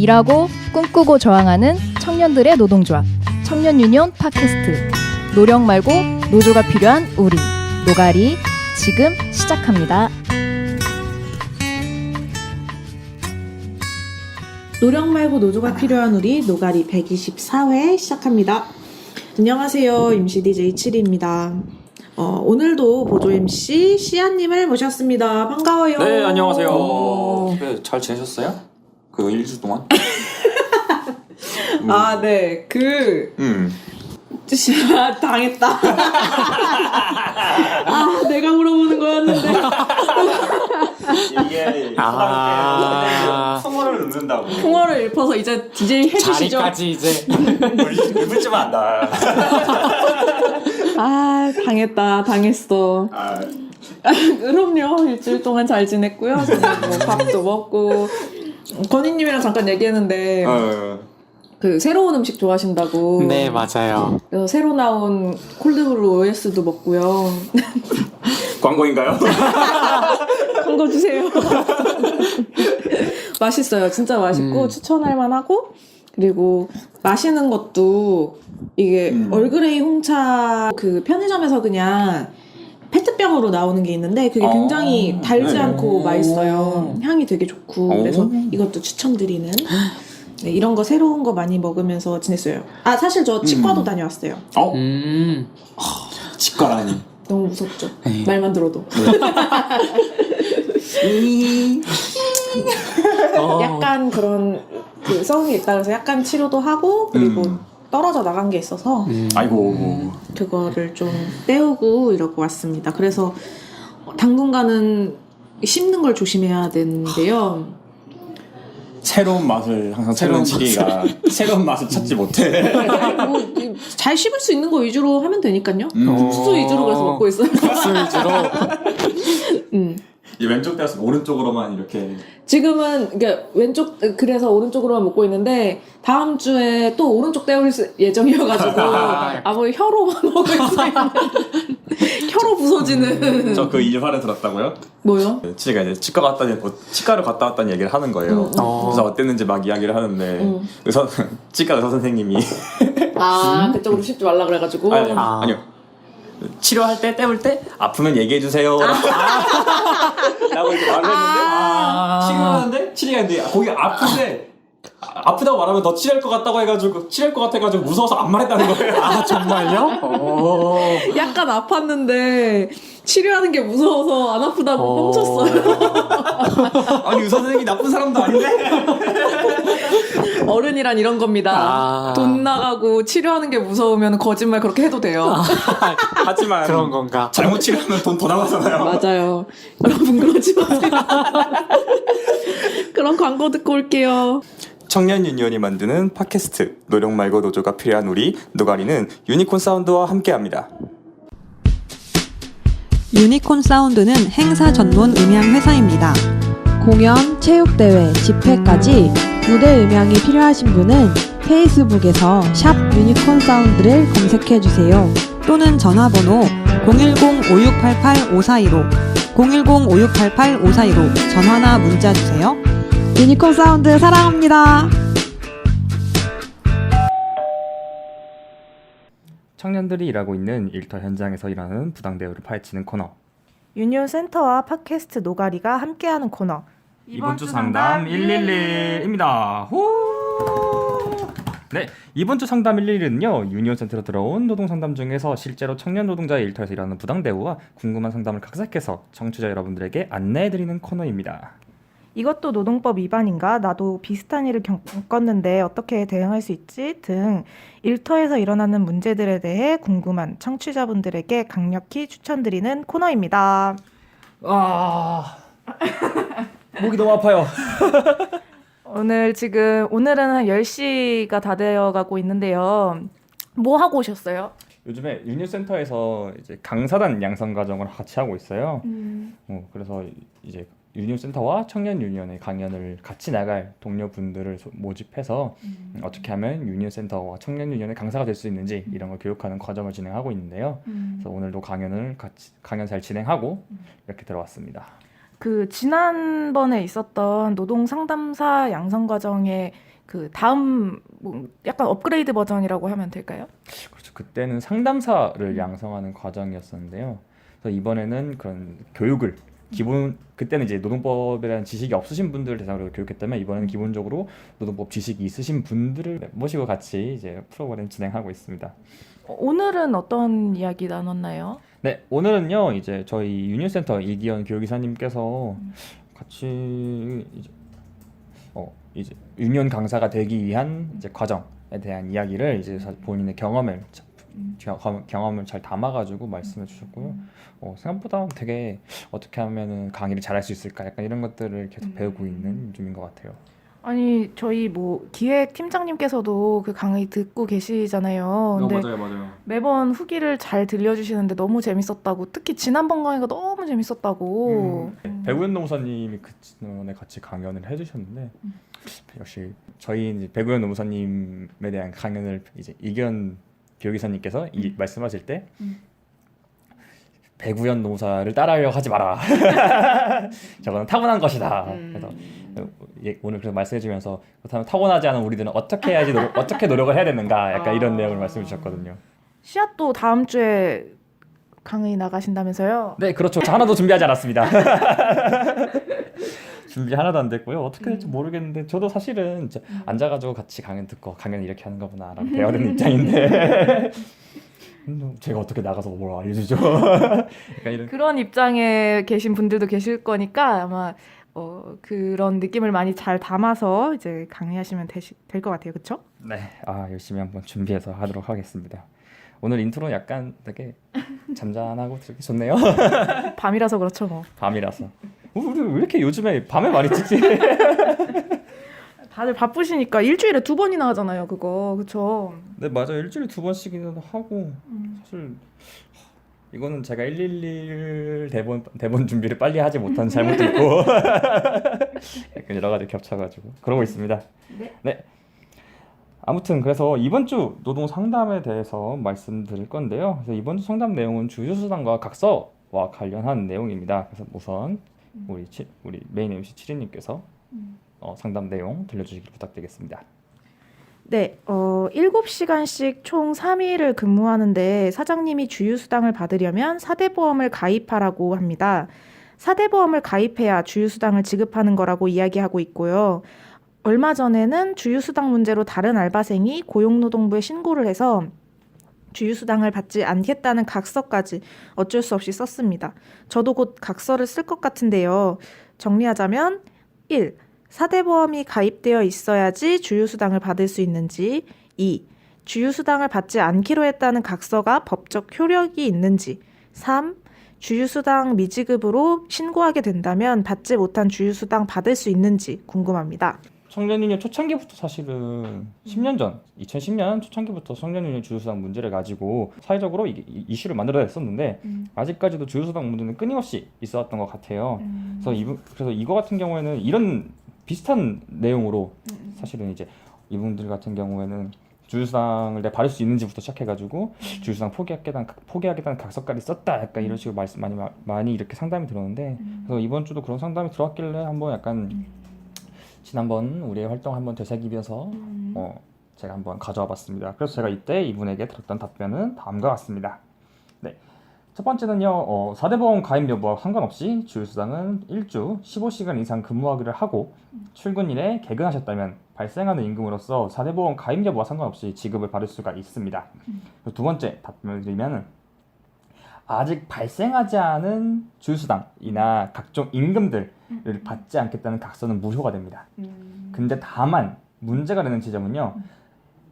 일하고 꿈꾸고 저항하는 청년들의 노동조합 청년유니온 팟캐스트 노력 말고 노조가 필요한 우리 노가리 지금 시작합니다. 노력 말고 노조가 필요한 우리 노가리 124회 시작합니다. 안녕하세요. MC DJ 7입니다. 오늘도 보조 MC 시아님을 모셨습니다. 반가워요. 네, 안녕하세요. 네, 잘 지내셨어요? 그 1주 동안? 아, 네. 당했다. 아, 내가 물어보는 거였는데. 이게 풍어를 넣는다고. 풍어를 읊어서 이제 DJ 해주시죠. 자리까지 이제 읊을지만 안다. 아, 당했어. 그럼요. 일주일 동안 잘 지냈고요. 저는 뭐 밥도 먹고 건희님이랑 잠깐 얘기했는데 그 새로운 음식 좋아하신다고. 네, 맞아요. 그래서 새로 나온 콜드브루 OS도 먹고요. 광고인가요? 광고 주세요. 맛있어요. 진짜 맛있고 추천할 만하고, 그리고 마시는 것도 이게 얼그레이 홍차 그 편의점에서 그냥 페트병으로 나오는 게 있는데 그게 굉장히 달지 않고 맛있어요. 향이 되게 좋고 그래서 이것도 추천드리는. 네, 이런 거 새로운 거 많이 먹으면서 지냈어요. 아, 사실 저 치과도 다녀왔어요. 치과라니. 너무 무섭죠? 에이. 말만 들어도. 약간 그런 그 성이 있다 그래서 약간 치료도 하고 그리고 떨어져 나간 게 있어서 아이고. 그거를 좀 때우고 이러고 왔습니다. 그래서 당분간은 씹는 걸 조심해야 되는데요. 새로운 맛을 항상 찾는 지리가 새로운 맛을 찾지 못해. 잘 씹을 수 있는 거 위주로 하면 되니까요. 국수 위주로 그래서 먹고 있어요. 국수 위주로. 이 왼쪽 대서 오른쪽으로만 이렇게. 지금은 왼쪽 그래서 오른쪽으로만 먹고 있는데 다음 주에 또 오른쪽 때울 예정이어가지고 아무리 혀로만 먹고 있어요. 혀로 부서지는. 저 그 일화를 들었다고요? 뭐요? 치가 이제 치과를 갔다 왔다는 얘기를 하는 거예요. 그래서 어땠는지 막 이야기를 하는데 치과 의사 선생님이 그쪽으로 씹지 말라 그래가지고. 아니요. 치료할 때 때울 때 아프면 얘기해 주세요. 라고 이렇게 말을 했는데 치료하는데 거기 아픈데 아프다고 말하면 더 치료할 것 같아가지고 무서워서 안 말했다는 거예요. 아, 정말요? 약간 아팠는데 치료하는 게 무서워서 안 아프다고 뻥쳤어요. 아니 의사 선생님이 나쁜 사람도 아닌데. 어른이란 이런 겁니다. 돈 나가고 치료하는 게 무서우면 거짓말 그렇게 해도 돼요. 하지만 그런 건가? 잘못 치료하면 돈 더 나가잖아요. 맞아요. 여러분 그러지 마세요. 그런 광고 듣고 올게요. 청년 유니온이 만드는 팟캐스트 노력 말고 노조가 필요한 우리 노가리는 유니콘 사운드와 함께합니다. 유니콘 사운드는 행사 전문 음향 회사입니다. 공연, 체육대회, 집회까지 무대 음향이 필요하신 분은 페이스북에서 샵 유니콘 사운드를 검색해주세요. 또는 전화번호 010-5688-5415 010-5688-5415 전화나 문자 주세요. 유니콘 사운드 사랑합니다. 청년들이 일하고 있는 일터 현장에서 일하는 부당대우를 파헤치는 코너 유니온 센터와 팟캐스트 노가리가 함께하는 코너 이번 주 상담 111입니다. 네, 이번 주 상담 111은요 유니온 센터로 들어온 노동 상담 중에서 실제로 청년 노동자의 일터에서 일하는 부당대우와 궁금한 상담을 각색해서 청취자 여러분들에게 안내해드리는 코너입니다. 이것도 노동법 위반인가? 나도 비슷한 일을 겪었는데 어떻게 대응할 수 있지? 등 일터에서 일어나는 문제들에 대해 궁금한 청취자분들에게 강력히 추천드리는 코너입니다. 목이 너무 아파요. 오늘은 한 10시가 다 되어가고 있는데요. 뭐 하고 오셨어요? 요즘에 유니온 센터에서 이제 강사단 양성 과정을 같이 하고 있어요. 그래서 이제 유니온 센터와 청년 유니온의 강연을 같이 나갈 동료분들을 모집해서 어떻게 하면 유니온 센터와 청년 유니온의 강사가 될 수 있는지 이런 걸 교육하는 과정을 진행하고 있는데요. 그래서 오늘도 강연 잘 진행하고 이렇게 들어왔습니다. 그 지난번에 있었던 노동 상담사 양성 과정의 그 다음 뭐 약간 업그레이드 버전이라고 하면 될까요? 그렇죠. 그때는 상담사를 양성하는 과정이었었는데요. 그래서 이번에는 그런 교육을 그때는 이제 노동법에 대한 지식이 없으신 분들을 대상으로 교육했다면 이번에는 기본적으로 노동법 지식이 있으신 분들을 모시고 같이 이제 프로그램 진행하고 있습니다. 오늘은 어떤 이야기 나눴나요? 네, 오늘은요 이제 저희 유니온센터 이기현 교육이사님께서 같이 이제 유니온 강사가 되기 위한 이제 과정에 대한 이야기를 이제 본인의 경험을 잘 담아가지고 말씀해 주셨고요. 생각보다 되게 어떻게 하면은 강의를 잘할 수 있을까 약간 이런 것들을 계속 배우고 있는 중인 것 같아요. 아니 저희 뭐 기획 팀장님께서도 그 강의 듣고 계시잖아요. 근데 맞아요. 매번 후기를 잘 들려주시는데 너무 재밌었다고, 특히 지난번 강의가 너무 재밌었다고. 배구현 노무사님이 그 전에 같이 강연을 해주셨는데 역시 저희 이제 배구현 노무사님에 대한 강연을 이제 이기현 교육이사님께서 말씀하실 때 배구현 노무사를 따라하려고 하지 마라. 저거는 타고난 것이다. 그래서 오늘 그래서 말씀해주면서 그렇다면 타고나지 않은 우리들은 어떻게 해야지 어떻게 노력을 해야 되는가 약간 이런 내용을 말씀해 주셨거든요. 씨앗도 다음 주에 강의 나가신다면서요? 네, 그렇죠. 저 하나도 준비하지 않았습니다. 준비 하나도 안 됐고요. 어떻게 될지 모르겠는데 저도 사실은 이제 앉아가지고 같이 강연 듣고 강연 이렇게 하는 거구나라고 배워야 되는 입장인데 제가 어떻게 나가서 뭘 알려주죠? 약간 이런. 그런 입장에 계신 분들도 계실 거니까 아마 그런 느낌을 많이 잘 담아서 이제 강의하시면 될 것 같아요. 그렇죠? 네, 열심히 한번 준비해서 하도록 하겠습니다. 오늘 인트로 약간 되게 잠잠하고 되게 좋네요. 밤이라서 그렇죠 뭐. 밤이라서. 우리 왜 이렇게 요즘에 밤에 많이 찍지? 다들 바쁘시니까 일주일에 2번이나 하잖아요, 그거. 그렇죠? 네, 맞아요. 일주일에 2번씩이나 하고 사실 이거는 제가 111 대본 준비를 빨리 하지 못한 잘못도 있고 약간 여러 가지 겹쳐가지고 그러고 있습니다. 네. 아무튼 그래서 이번 주 노동 상담에 대해서 말씀드릴 건데요. 그래서 이번 주 상담 내용은 주휴수당과 각서와 관련한 내용입니다. 그래서 우선 우리 메인 MC 7인님께서 상담 내용 들려주시길 부탁드리겠습니다. 네, 7시간씩 총 3일을 근무하는데 사장님이 주휴수당을 받으려면 4대 보험을 가입하라고 합니다. 4대 보험을 가입해야 주휴수당을 지급하는 거라고 이야기하고 있고요. 얼마 전에는 주휴수당 문제로 다른 알바생이 고용노동부에 신고를 해서 주휴수당을 받지 않겠다는 각서까지 어쩔 수 없이 썼습니다. 저도 곧 각서를 쓸 것 같은데요. 정리하자면 1. 4대 보험이 가입되어 있어야지 주휴수당을 받을 수 있는지, 2. 주휴수당을 받지 않기로 했다는 각서가 법적 효력이 있는지, 3. 주휴수당 미지급으로 신고하게 된다면 받지 못한 주휴수당 받을 수 있는지 궁금합니다. 청년유니온 초창기부터 사실은 10년 전, 2010년 초창기부터 청년유니온 주휴수당 문제를 가지고 사회적으로 이슈를 만들어냈었는데 아직까지도 주휴수당 문제는 끊임없이 있어왔던 것 같아요. 그래서 이거 같은 경우에는 이런 비슷한 내용으로 사실은 이제 이분들 같은 경우에는 주휴수당을 내가 받을 수 있는지부터 시작해가지고 주휴수당 포기하겠다는 각서까지 썼다 약간 이런 식으로 말씀 많이 이렇게 상담이 들었는데 그래서 이번 주도 그런 상담이 들어왔길래 한번 약간 지난번 우리의 활동 한번 되새기면서 제가 한번 가져와 봤습니다. 그래서 제가 이때 이분에게 들었던 답변은 다음과 같습니다. 네, 첫 번째는요, 4대 보험 가입 여부와 상관없이 주휴수당은 1주 15시간 이상 근무하기를 하고 출근일에 개근하셨다면 발생하는 임금으로서 4대 보험 가입 여부와 상관없이 지급을 받을 수가 있습니다. 두 번째 답변을 드리면 아직 발생하지 않은 주휴수당이나 각종 임금들을 받지 않겠다는 각서는 무효가 됩니다. 근데 다만 문제가 되는 지점은요,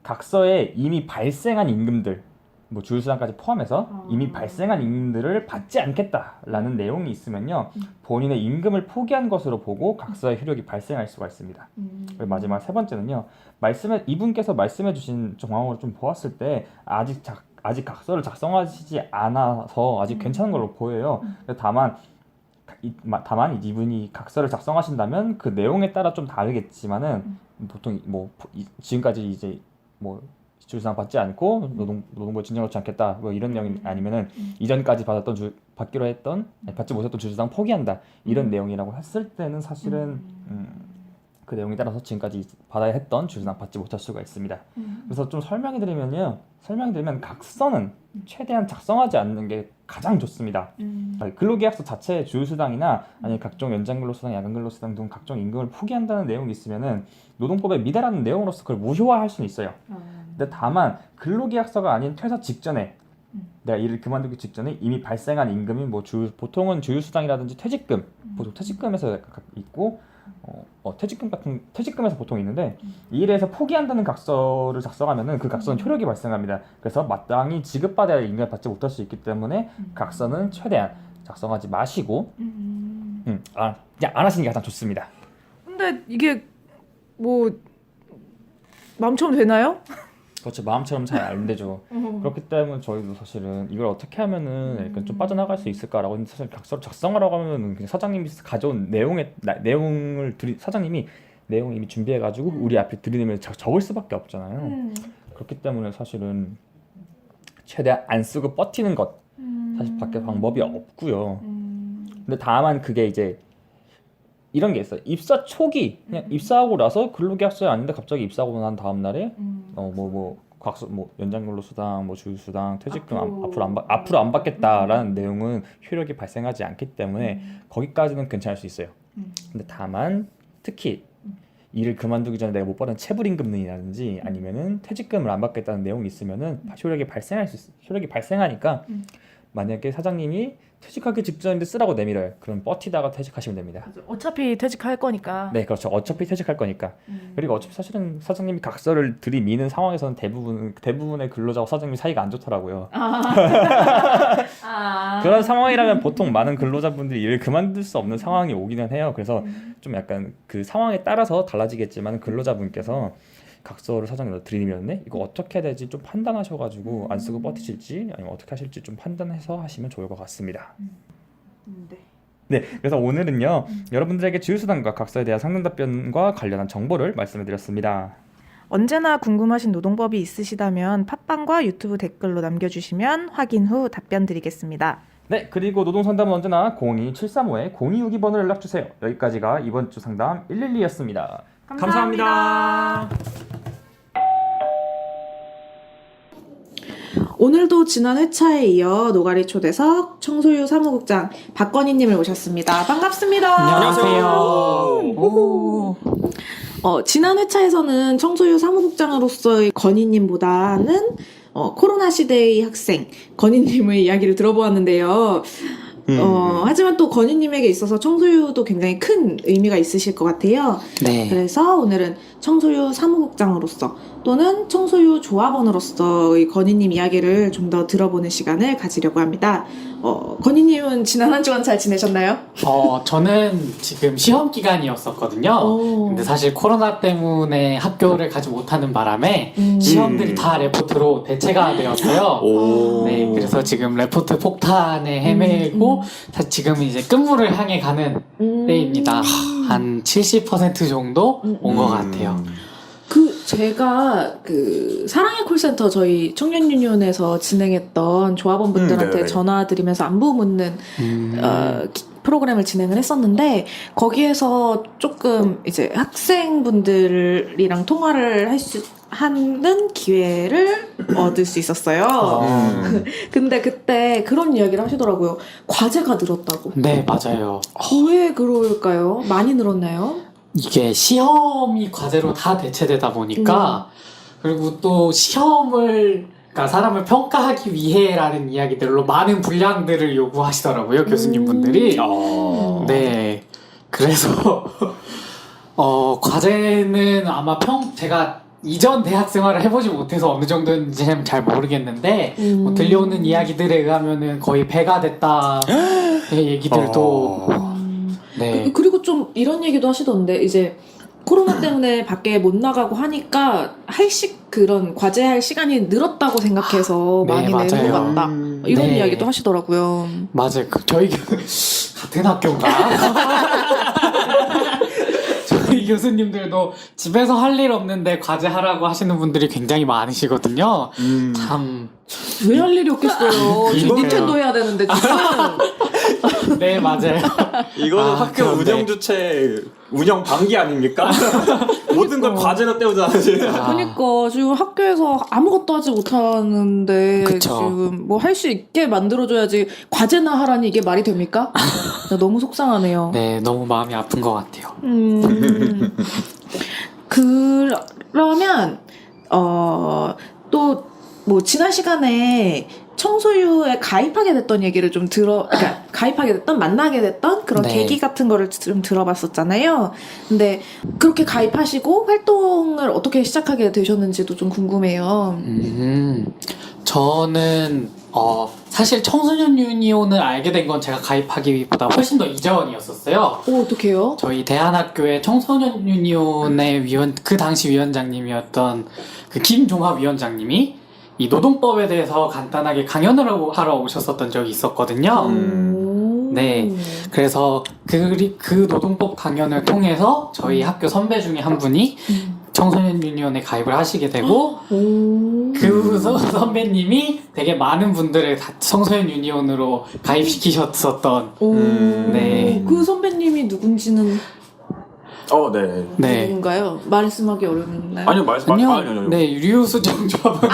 각서에 이미 발생한 임금들, 뭐 주휴수당까지 포함해서 이미 발생한 임금들을 받지 않겠다라는 내용이 있으면요, 본인의 임금을 포기한 것으로 보고 각서의 효력이 발생할 수가 있습니다. 그리고 마지막 세 번째는요, 이분께서 말씀해주신 정황으로 좀 보았을 때 아직 각서를 작성하시지 않아서 아직 괜찮은 걸로 보여요. 다만 이분이 각서를 작성하신다면 그 내용에 따라 좀 다르겠지만은 보통 뭐 지금까지 이제 뭐 주휴수당 받지 않고 노동부에 진정하지 않겠다 뭐 이런 내용이 아니면은 이전까지 받았던 받기로 했던 받지 못했던 주휴수당 포기한다 이런 내용이라고 했을 때는 사실은 그 내용에 따라서 지금까지 받아야 했던 주휴수당 받지 못할 수가 있습니다. 그래서 좀 설명드리면 각서는 최대한 작성하지 않는 게 가장 좋습니다. 근로계약서 자체에 주휴수당이나 아니면 각종 연장근로수당, 야간근로수당 등 각종 임금을 포기한다는 내용이 있으면은 노동법에 미달하는 내용으로서 그걸 무효화할 수는 있어요. 근데 다만 근로계약서가 아닌 퇴사 직전에 내가 일을 그만두기 직전에 이미 발생한 임금이 뭐 보통은 주휴수당이라든지 퇴직금, 보통 퇴직금에서 있고 퇴직금에서 보통 있는데 이 일에서 포기한다는 각서를 작성하면은 그 각서는 효력이 발생합니다. 그래서 마땅히 지급받아야 할 임금을 받지 못할 수 있기 때문에 각서는 최대한 작성하지 마시고 그냥 안 하시는 게 가장 좋습니다. 근데 이게 뭐 마음처럼 되나요? 그렇죠. 마음처럼 잘 안 되죠. 그렇기 때문에 저희도 사실은 이걸 어떻게 하면은 약간 좀 빠져나갈 수 있을까라고 했는데 사실 각서를 작성하라고 하면은 그냥 사장님이 가져온 사장님이 내용을 이미 준비해가지고 우리 앞에 들이대면서 적을 수밖에 없잖아요. 그렇기 때문에 사실은 최대한 안 쓰고 버티는 것 사실 밖에 방법이 없고요. 근데 다만 그게 이제 이런 게 있어요. 입사 초기 그냥 입사하고 나서 근로계약서에 아닌데 갑자기 입사하고 난 다음 날에 연장근로수당, 주휴수당, 퇴직금 앞으로 안 받겠다라는 내용은 효력이 발생하지 않기 때문에 거기까지는 괜찮을 수 있어요. 근데 다만 특히 일을 그만두기 전에 내가 못 받은 체불임금이라든지 아니면은 퇴직금을 안 받겠다는 내용이 있으면은 효력이 발생하니까 만약에 사장님이 퇴직하기 직전인데 쓰라고 내밀어요. 그럼 버티다가 퇴직하시면 됩니다. 어차피 퇴직할 거니까. 네, 그렇죠. 어차피 퇴직할 거니까. 그리고 어차피 사실은 사장님이 각서를 들이미는 상황에서는 대부분의 근로자와 사장님 사이가 안 좋더라고요. 그런 상황이라면 보통 많은 근로자분들이 일을 그만둘 수 없는 상황이 오기는 해요. 그래서 좀 약간 그 상황에 따라서 달라지겠지만 근로자분께서 각서를 사장님한테 들이밀었네? 이거 어떻게 해야 되지? 좀 판단하셔가지고 안 쓰고 버티실지 아니면 어떻게 하실지 좀 판단해서 하시면 좋을 것 같습니다. 네, 그래서 오늘은요 여러분들에게 주휴수당과 각서에 대한 상담 답변과 관련한 정보를 말씀해드렸습니다. 언제나 궁금하신 노동법이 있으시다면 팟빵과 유튜브 댓글로 남겨주시면 확인 후 답변 드리겠습니다. 네, 그리고 노동상담은 언제나 02735-0262번으로 연락주세요. 여기까지가 이번 주 상담 112였습니다. 감사합니다. 오늘도 지난 회차에 이어 노가리 초대석 청소유 사무국장 박건희님을 모셨습니다. 반갑습니다. 안녕하세요. 지난 회차에서는 청소유 사무국장으로서의 건희님보다는 코로나 시대의 학생 건희님의 이야기를 들어보았는데요. 하지만 또 건희님에게 있어서 청소유도 굉장히 큰 의미가 있으실 것 같아요. 네. 그래서 오늘은 청소유 사무국장으로서 또는 청소유 조합원으로서의 건희님 이야기를 좀 더 들어보는 시간을 가지려고 합니다. 건희님은 지난 한 주간 잘 지내셨나요? 저는 지금 시험 기간이었었거든요. 근데 사실 코로나 때문에 학교를 가지 못하는 바람에 시험들이 다 레포트로 대체가 되었어요. 네, 그래서 지금 레포트 폭탄에 헤매고 지금 이제 끝물을 향해 가는 때입니다. 한 70% 정도 온 것 같아요. 제가 사랑의 콜센터 저희 청년유니온에서 진행했던 조합원분들한테 전화드리면서 안부 묻는 프로그램을 진행을 했었는데 거기에서 조금 이제 학생분들이랑 통화를 하는 기회를 얻을 수 있었어요. 근데 그때 그런 이야기를 하시더라고요. 과제가 늘었다고. 네, 맞아요. 왜 그럴까요? 많이 늘었나요? 이게 시험이 과제로 다 대체되다 보니까 그리고 또 그러니까 사람을 평가하기 위해라는 이야기들로 많은 분량들을 요구하시더라고요, 교수님분들이. 네. 그래서 과제는 아마 제가 이전 대학 생활을 해보지 못해서 어느 정도인지는 잘 모르겠는데 들려오는 이야기들에 의하면은 거의 배가 됐다의 얘기들도 네. 그리고 좀 이런 얘기도 하시던데 이제 코로나 때문에 밖에 못 나가고 하니까 그런 과제할 시간이 늘었다고 생각해서 네, 많이 내는 것 같다. 이런 네. 이야기도 하시더라고요. 맞아요. 저희 같은 학교인가? 저희 교수님들도 집에서 할 일 없는데 과제하라고 하시는 분들이 굉장히 많으시거든요. 참. 왜 할 일이 없겠어요. 지금 이거는- 닌텐도 해야 되는데 지금. 네, 맞아요. 이거는 학교 그런데. 운영 주체 운영 방기 아닙니까? 모든 걸 과제로 때우잖아요. 지금. 그러니까 지금 학교에서 아무것도 하지 못하는데 그쵸. 지금 뭐 할 수 있게 만들어줘야지 과제나 하라니 이게 말이 됩니까? 나 너무 속상하네요. 네, 너무 마음이 아픈 것 같아요. 그러면 또 뭐 지난 시간에 청소유에 가입하게 됐던 얘기를 좀 그러니까 가입하게 됐던 만나게 됐던 그런 네. 계기 같은 거를 좀 들어봤었잖아요. 근데 그렇게 가입하시고 활동을 어떻게 시작하게 되셨는지도 좀 궁금해요. 저는 사실 청소년 유니온을 알게 된 건 제가 가입하기보다 훨씬 더 이전이었었어요. 오, 어떡해요? 저희 대한학교의 청소년 유니온의 그 당시 위원장님이었던 그 김종합 위원장님이 이 노동법에 대해서 간단하게 강연을 하러 오셨었던 적이 있었거든요. 네. 그래서 그 노동법 강연을 통해서 저희 학교 선배 중에 한 분이 청소년 유니온에 가입을 하시게 되고 그 선배님이 되게 많은 분들을 다 청소년 유니온으로 가입시키셨었던 네. 그 선배님이 누군지는 네. 네. 누군가요? 말씀하기 어렵나요? 아니요, 아니요. 네, 류수정 조합원이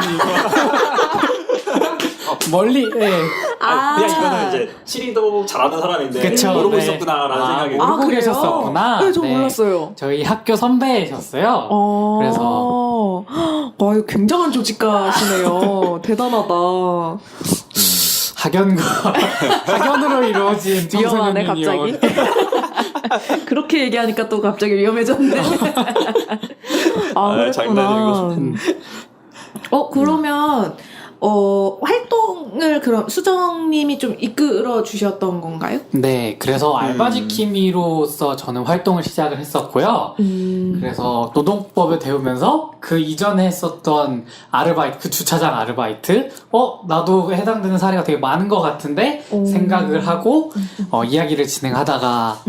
멀리 네. 그냥 이거는 이제 치리도 잘하는 사람인데 그쵸, 모르고 네. 있었구나라는 생각이. 모르고 그래요? 계셨었구나. 네, 저 네. 몰랐어요. 저희 학교 선배이셨어요. 그래서 와, 이거 굉장한 조직가시네요. 대단하다. 학연으로 이루어진 청소년 위험하네, 유니온. 갑자기. 그렇게 얘기하니까 또 갑자기 위험해졌네. 그랬구나. 장난이고. 그러면 활동을 그럼 수정님이 좀 이끌어 주셨던 건가요? 네, 그래서 알바지킴이로서 저는 활동을 시작을 했었고요. 그래서 노동법을 배우면서 그 이전에 했었던 아르바이트, 그 주차장 아르바이트, 나도 해당되는 사례가 되게 많은 것 같은데 생각을 하고 이야기를 진행하다가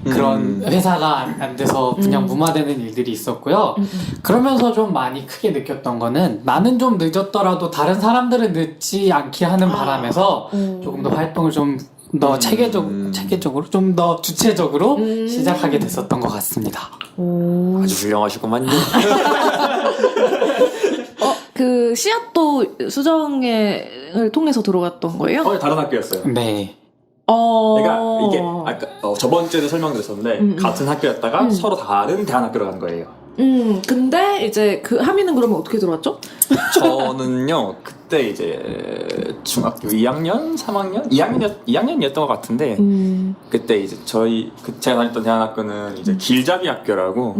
그런 회사가 안 돼서 그냥 무마되는 일들이 있었고요. 그러면서 좀 많이 크게 느꼈던 거는 나는 좀 늦었더라도 다른 사람들은 늦지 않게 하는 바람에서 조금 더 활동을 좀 더 체계적으로 좀 더 주체적으로 시작하게 됐었던 것 같습니다. 아주 훌륭하시구만요. 그 씨앗도 수정을 통해서 들어갔던 거예요? 다른 학교였어요. 네. 그러니까 이게 아까 저번 주에도 설명드렸었는데 같은 학교였다가 서로 다른 대안학교로 간 거예요. 근데 이제 그 하미는 그러면 어떻게 들어왔죠? 저는요 그때 이제 중학교 2학년, 3학년, 2학년이었던 것 같은데 그때 이제 제가 다녔던 대안학교는 이제 길잡이 학교라고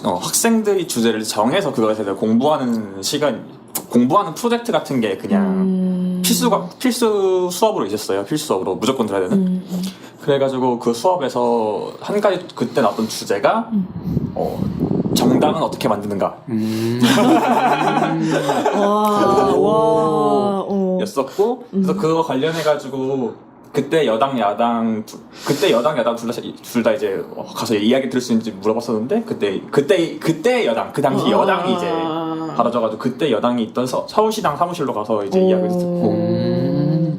학생들이 주제를 정해서 그것에 대해 공부하는 프로젝트 같은 게 그냥 필수 수업으로 있었어요. 필수 수업으로 무조건 들어야 되는. 그래가지고 그 수업에서 한 가지 그때 나왔던 주제가 정당은 어떻게 만드는가 였었고 그래서 그거 관련해가지고 그때 여당 야당 둘 다 이제 가서 이야기 들을 수 있는지 물어봤었는데 그때 여당 그 당시 여당이 이제 받아져가지고 그때 여당이 있던 서울시당 사무실로 가서 이제 이야기를 듣고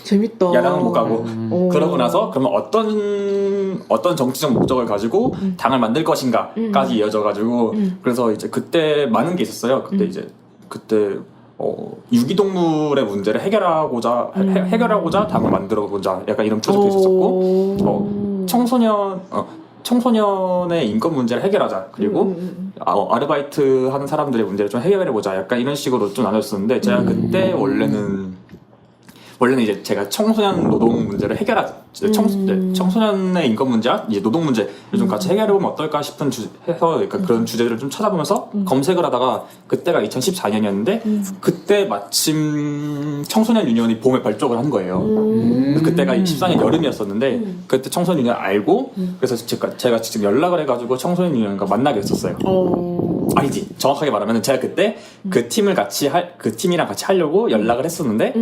재밌다. 야당은 못 가고 그러고 나서 그러면 어떤 정치적 목적을 가지고 당을 만들 것인가까지 이어져가지고 그래서 이제 그때 많은 게 있었어요. 그때 유기동물의 문제를 해결하고자 당을 만들어보자 약간 이런 프로젝트 있었고 청소년의 인권 문제를 해결하자 그리고 아르바이트 하는 사람들의 문제를 좀 해결해보자 약간 이런 식으로 좀 나눴었는데 제가 그때 원래는 이제 제가 청소년 노동 문제를 청소년의 인권 문제와 이제 노동 문제를 좀 같이 해결해보면 어떨까 싶은 그러니까 그런 주제들을 좀 찾아보면서 검색을 하다가 그때가 2014년이었는데 그때 마침 청소년 유니온이 봄에 발족을 한 거예요. 그때가 14년 여름이었었는데 그때 청소년 유니온 알고 그래서 제가 직접 연락을 해가지고 청소년 유니온과 만나게 됐었어요. 아니지. 정확하게 말하면 제가 그때 그 팀을 그 팀이랑 같이 하려고 연락을 했었는데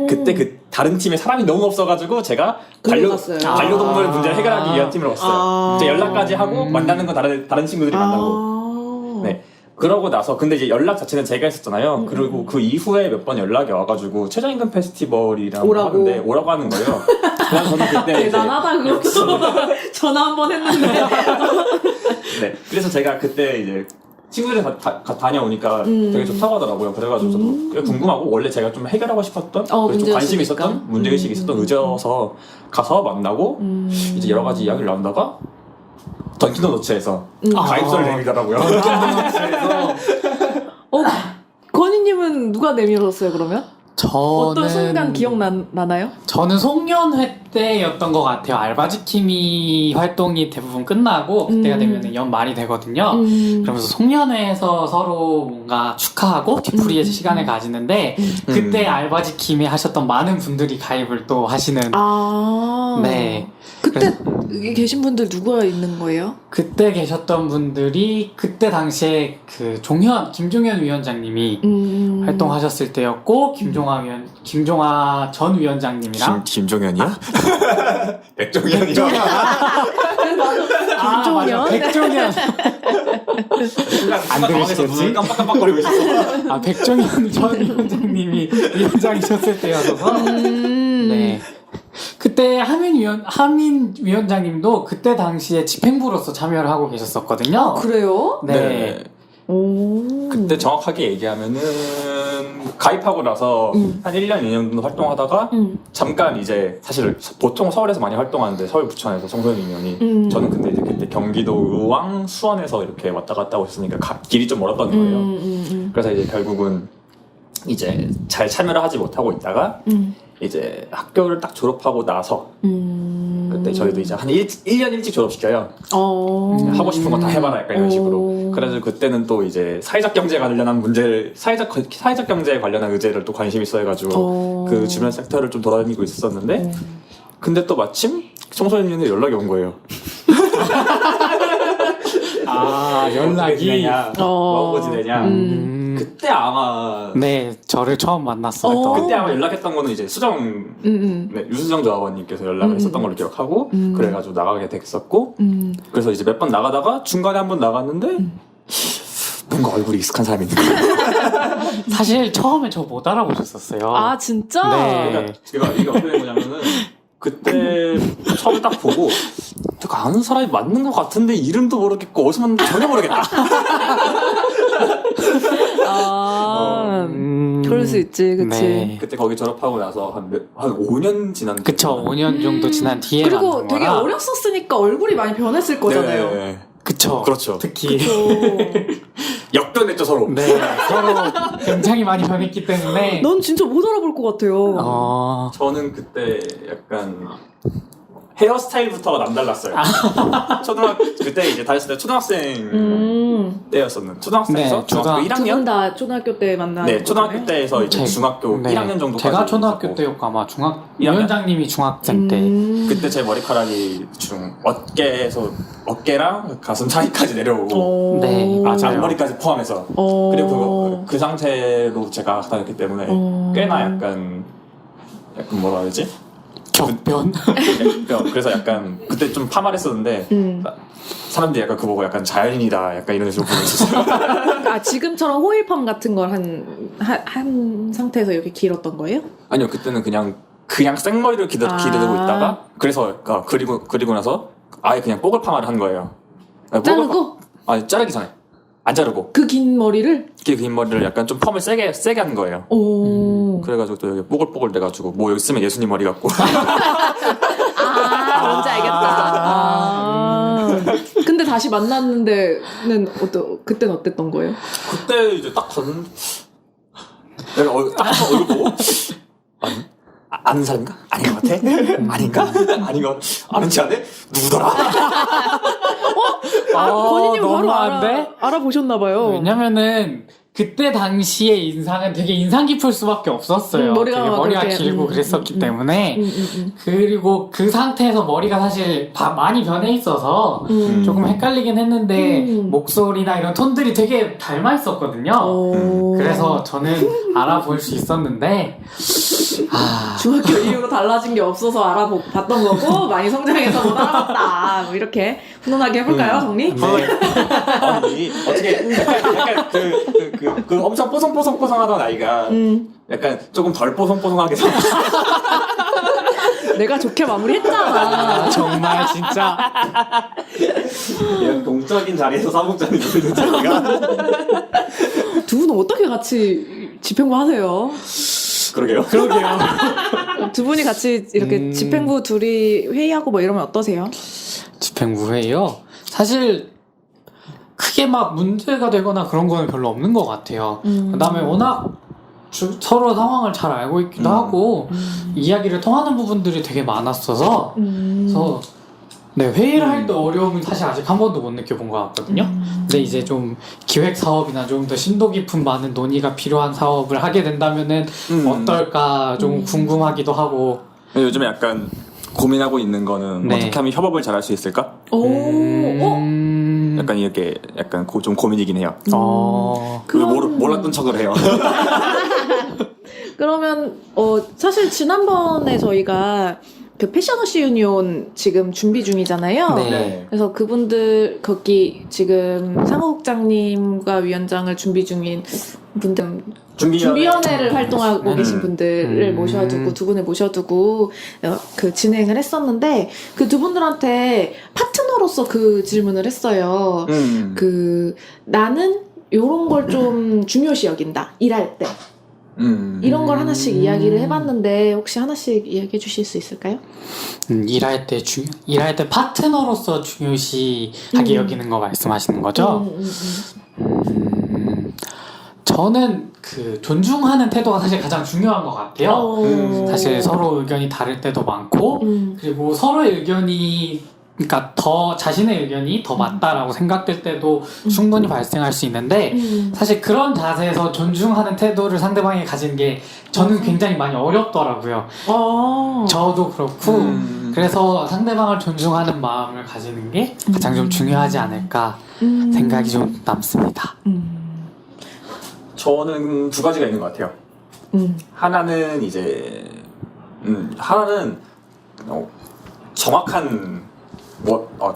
그때 그 다른 팀에 사람이 너무 없어가지고 제가 갔어요. 반려동물 문제를 해결하기 위한 팀으로 갔어요. 이제 연락까지 하고 만나는 건 다른 친구들이 만나고. 네. 그러고 나서 근데 이제 연락 자체는 제가 했었잖아요. 그리고 그 이후에 몇 번 연락이 와가지고 최저임금 페스티벌이라고 하는데 오라고 하는 거예요. 그래서 저는 그때 대단하다 그것도. 전화 한 번 했는데. 네. 그래서 제가 그때 이제 친구들이 다녀오니까 되게 좋다고 하더라고요. 그래가지고 저도 꽤 궁금하고 원래 제가 좀 해결하고 싶었던 그래서 좀 관심이 있었던 문제의식이 있었던 의제여서 가서 만나고 이제 여러 가지 이야기를 나누다가 던킨도너츠에서 가입서를 내밀더라고요. 건희님은 누가 내밀었어요 그러면? 저는 어떤 순간 기억나나요? 저는 송년회 때였던 것 같아요. 알바지킴이 활동이 대부분 끝나고 그때가 되면 연말이 되거든요. 그러면서 송년회에서 서로 뭔가 축하하고 뒤풀이의 시간을 가지는데 그때 알바지킴이 하셨던 많은 분들이 가입을 또 하시는. 네. 그때 여기 계신 분들 누가 있는 거예요? 그때 계셨던 분들이 그때 당시에 그 김종현 위원장님이 활동하셨을 때였고 김종화 전 위원장님이랑 김종현이야? 백종현이요? 김종현? 백종현 안 들으시겠지? 깜빡깜빡거리고 있었어. 백종현 전 위원장님이 위원장이셨을 때여서 네. 그때 하민 위원장님도 그때 당시에 집행부로서 참여를 하고 계셨었거든요. 그래요? 네. 그때 정확하게 얘기하면은 가입하고 나서 한 1년, 2년 정도 활동하다가 잠깐 이제 사실 보통 서울에서 많이 활동하는데 서울 부천에서 청소년위원이 저는 근데 이제 그때 경기도 의왕 수원에서 이렇게 왔다 갔다 하고 있으니까 길이 좀 멀었던 거예요. 그래서 이제 결국은 이제 잘 참여를 하지 못하고 있다가 이제 학교를 딱 졸업하고 나서 그때 저희도 이제 한 1년 일찍 졸업시켜요. 하고 싶은 거 다 해봐라 약간 이런 식으로. 그래서 그때는 또 이제 사회적 경제에 관련한 문제를 사회적 경제에 관련한 의제를 또 관심이 있어가지고 그 주변 섹터를 좀 돌아다니고 있었는데 근데 또 마침 청소년위원회 연락이 온 거예요. 연락이 뭐하고 지내냐. 그때 아마 네, 저를 처음 만났어요. 그때 아마 연락했던 거는 이제 네, 유수정 조합원님께서 연락을 했었던 걸로 기억하고 그래가지고 나가게 됐었고 그래서 이제 몇 번 나가다가 중간에 한 번 나갔는데 뭔가 얼굴이 익숙한 사람이 있는 거예요. 사실 처음에 저 못 알아보셨었어요. 아 진짜? 네. 그러니까 이게 어떻게 된 거냐면은 그때 처음에 딱 보고 내가 아는 사람이 맞는 것 같은데 이름도 모르겠고 어디서 만났는지 전혀 모르겠다. 그럴 수 있지, 그치. 네. 그때 거기 졸업하고 나서 한 5년 지난. 그쵸, 5년 정도 지난 뒤에 그리고 만난 되게 거라. 어렸었으니까 얼굴이 많이 변했을 거잖아요. 네. 그쵸. 그렇죠. 특히. 역변했죠 서로. 네, 서로 굉장히 많이 변했기 때문에. 넌 진짜 못 알아볼 것 같아요. 저는 그때 약간 헤어스타일부터가 남달랐어요. 그때 이제 다녔을 때 초등학생 때였었는. 초등학생에서 네, 중학교 1학년? 두 분 다 초등학교 때 만난 네, 초등학교 때에서 이제 중학교 1학년 정도까지. 제가 초등학교 있었고. 때였고 아마 위원장님이 중학생 때. 그때 제 머리카락이 어깨랑 가슴 사이까지 내려오고. 네, 맞아요. 앞머리까지 포함해서. 그리고 그 상태로 제가 다녔기 때문에 꽤나 약간 뭐라 해야 되지? 격변? 그래서 약간 그때 좀 파마를 했었는데 사람들이 약간 그거 보고 약간 자연인이다 약간 이런 식으로 보고 있었어요. 아 지금처럼 호일팜 같은 걸 한 상태에서 이렇게 길었던 거예요? 아니요, 그때는 그냥 생머리를 기르고 있다가 그래서 그리고 나서 아예 그냥 뽀글 파마를 한 거예요. 자르고? 아니, 자르기 전에 안 자르고 그 긴 머리를? 그 긴 머리를 약간 좀 펌을 세게 한 거예요. 그래가지고 또 여기 뽀글뽀글 돼가지고 뭐 여기 쓰면 예수님 머리 같고. 뭔지 알겠다. 근데 다시 만났는데는 그때는 어땠던 거예요? 그때 이제 딱 봤는데 내가 딱 얼굴 보고 아는 사람인가? 아닌 것 같아? 아닌가? 아닌 것 아는 체 안 해? 누구더라? 권희님은 바로 너무한데? 알아보셨나봐요. 왜냐면은 그때 당시의 인상은 되게 인상 깊을 수밖에 없었어요. 머리가 되게 머리가 그렇게, 길고 그랬었기 때문에 음. 그리고 그 상태에서 머리가 사실 많이 변해 있어서 음. 조금 헷갈리긴 했는데 음. 목소리나 이런 톤들이 되게 닮아 있었거든요. 오. 그래서 저는 알아볼 수 있었는데 중학교 이후로 달라진 게 없어서 알아봤던 거고 많이 성장해서 못 알아봤다. 뭐 이렇게 훈훈하게 해볼까요, 정리? 아니 어떻게 약간 그 엄청 뽀송뽀송뽀송하던 아이가 약간 조금 덜 뽀송뽀송하게 내가 좋게 마무리했잖아. 정말 진짜 이런 공적인 자리에서 사복장이 누리는 자리가 두 분은 어떻게 같이 집행부 하세요? 그러게요. 두 분이 같이 이렇게 집행부 둘이 회의하고 뭐 이러면 어떠세요? 집행부 회의요. 사실 크게 막 문제가 되거나 그런 거는 별로 없는 것 같아요. 그다음에 워낙 서로 상황을 잘 알고 있기도 하고 이야기를 통하는 부분들이 되게 많았어서 그래서 네, 회의를 할 때 어려움은 사실 아직 한 번도 못 느껴본 것 같거든요. 근데 이제 좀 기획 사업이나 좀 더 심도 깊은 많은 논의가 필요한 사업을 하게 된다면은 어떨까 좀 궁금하기도 하고. 요즘에 약간 고민하고 있는 거는 네. 어떻게 하면 협업을 잘할 수 있을까? 약간 이렇게 약간 좀 고민이긴 해요. 몰랐던 척을 해요. 그러면 사실 지난번에 저희가 그 패션워시 유니온 지금 준비 중이잖아요. 네. 그래서 그분들 거기 지금 상호국장님과 위원장을 준비 중인 분들 준비위원회를 활동하고 계신 분들을 모셔두고 두 분을 모셔두고 그 진행을 했었는데 그 두 분들한테 파트너로서 그 질문을 했어요. 그 나는 요런 걸 좀 중요시 여긴다. 일할 때. 이런 걸 하나씩 이야기를 해봤는데 혹시 하나씩 이야기해 주실 수 있을까요? 일할 때 파트너로서 중요시하게 여기는 거 말씀하시는 거죠? 저는 그 존중하는 태도가 사실 가장 중요한 것 같아요. 사실 서로 의견이 다를 때도 많고 그리고 서로의 의견이 그러니까 더 자신의 의견이 더 맞다라고 생각될 때도 충분히 발생할 수 있는데 사실 그런 자세에서 존중하는 태도를 상대방이 가지는 게 저는 굉장히 많이 어렵더라고요. 저도 그렇고 그래서 상대방을 존중하는 마음을 가지는 게 가장 좀 중요하지 않을까 생각이 좀 남습니다. 저는 두 가지가 있는 것 같아요. 하나는 이제 하나는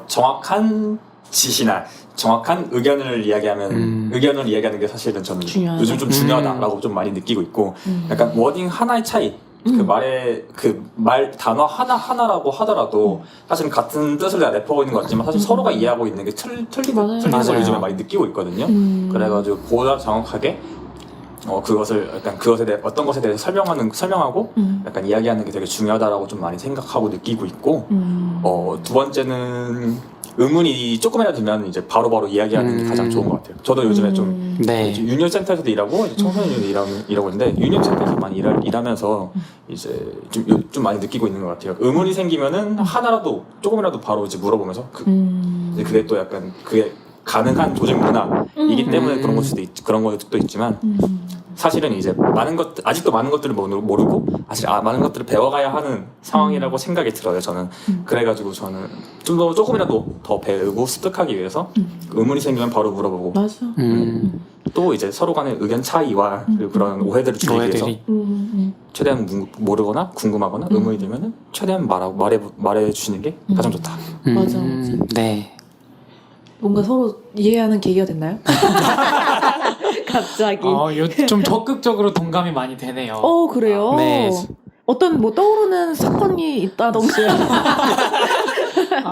정확한 지시나 정확한 의견을 이야기하는 게 사실은 저는 중요하다. 요즘 좀 중요하다라고 좀 많이 느끼고 있고 약간 워딩 하나의 차이 말 단어 하나라고 하더라도 사실은 같은 뜻을 다 내포하고 있는 것 같지만 사실 서로가 이해하고 있는 게 틀린 걸 요즘에 많이 느끼고 있거든요. 그래가지고 보다 정확하게 그것에 대해 어떤 것에 대해서 설명하고 약간 이야기하는 게 되게 중요하다라고 좀 많이 생각하고 느끼고 있고 두 번째는 의문이 조금이라도 들면 이제 바로바로 이야기하는 게 가장 좋은 것 같아요. 저도 요즘에 좀 유니언 센터에서도 일하고 청소년 일하고 있는데 유니언 센터에서 많이 일하면서 이제 좀 많이 느끼고 있는 것 같아요. 의문이 생기면은 하나라도 조금이라도 바로 이제 물어보면서 이제 그게 또 약간 그게 가능한 조직 문화이기 때문에 그런 것도 있지만 사실은 이제 아직도 많은 것들을 모르고 사실 많은 것들을 배워가야 하는 상황이라고 생각이 들어요. 저는 그래가지고 저는 좀 더 조금이라도 더 배우고 습득하기 위해서 의문이 생기면 바로 물어보고 맞아. 또 이제 서로 간의 의견 차이와 그리고 그런 오해들을 줄이기 위해서 최대한 모르거나 궁금하거나 의문이 들면은 최대한 말해주시는 게 가장 좋다. 맞아. 네. 뭔가 서로 이해하는 계기가 됐나요? 갑자기. 좀 적극적으로 동감이 많이 되네요. 그래요? 네. 어떤 떠오르는 사건이 있다던지.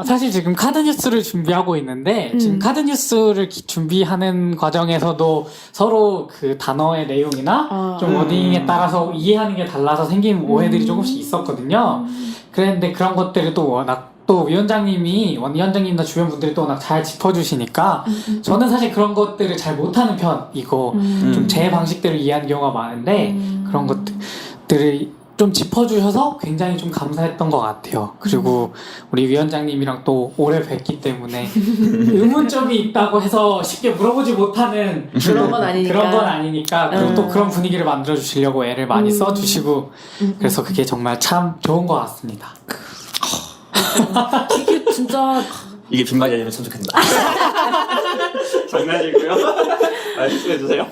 사실 지금 카드뉴스를 준비하고 있는데 지금 카드뉴스를 준비하는 과정에서도 서로 그 단어의 내용이나 좀 워딩에 따라서 이해하는 게 달라서 생긴 오해들이 조금씩 있었거든요. 그랬는데 그런 것들을 또 워낙 또 원위원장님이나 주변 분들이 또 워낙 잘 짚어주시니까 저는 사실 그런 것들을 잘 못하는 편이고 좀 제 방식대로 이해하는 경우가 많은데 그런 것들을 좀 짚어주셔서 굉장히 좀 감사했던 것 같아요. 그리고 우리 위원장님이랑 또 오래 뵀기 때문에 의문점이 있다고 해서 쉽게 물어보지 못하는 그런 건 아니니까. 그런 건 아니니까 그리고 또 그런 분위기를 만들어 주시려고 애를 많이 써주시고 그래서 그게 정말 참 좋은 것 같습니다. 이게 진짜 이게 빈말이 아니면 참 좋겠다. 장난이고요. 말씀해주세요.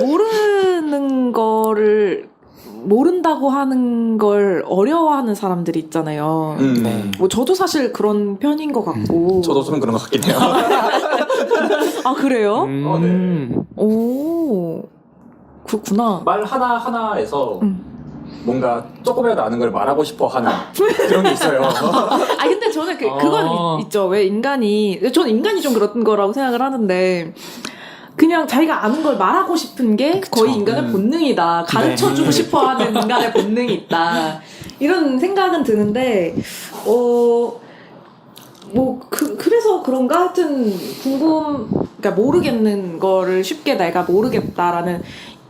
모르는 거를 모른다고 하는 걸 어려워하는 사람들이 있잖아요. 네. 뭐 저도 사실 그런 편인 것 같고. 저도 좀 그런 것 같긴 해요. 아 그래요? 네. 오 그렇구나. 말 하나에서 뭔가 조금이라도 아는 걸 말하고 싶어 하는 그런 게 있어요. 아 근데 저는 그건 있죠. 왜 저는 인간이 좀 그런 거라고 생각을 하는데. 그냥 자기가 아는 걸 말하고 싶은 게 거의 인간의 본능이다. 가르쳐주고 싶어하는 인간의 본능이 있다. 이런 생각은 드는데, 그래서 그런가? 하여튼, 그러니까 모르겠는 거를 쉽게 내가 모르겠다라는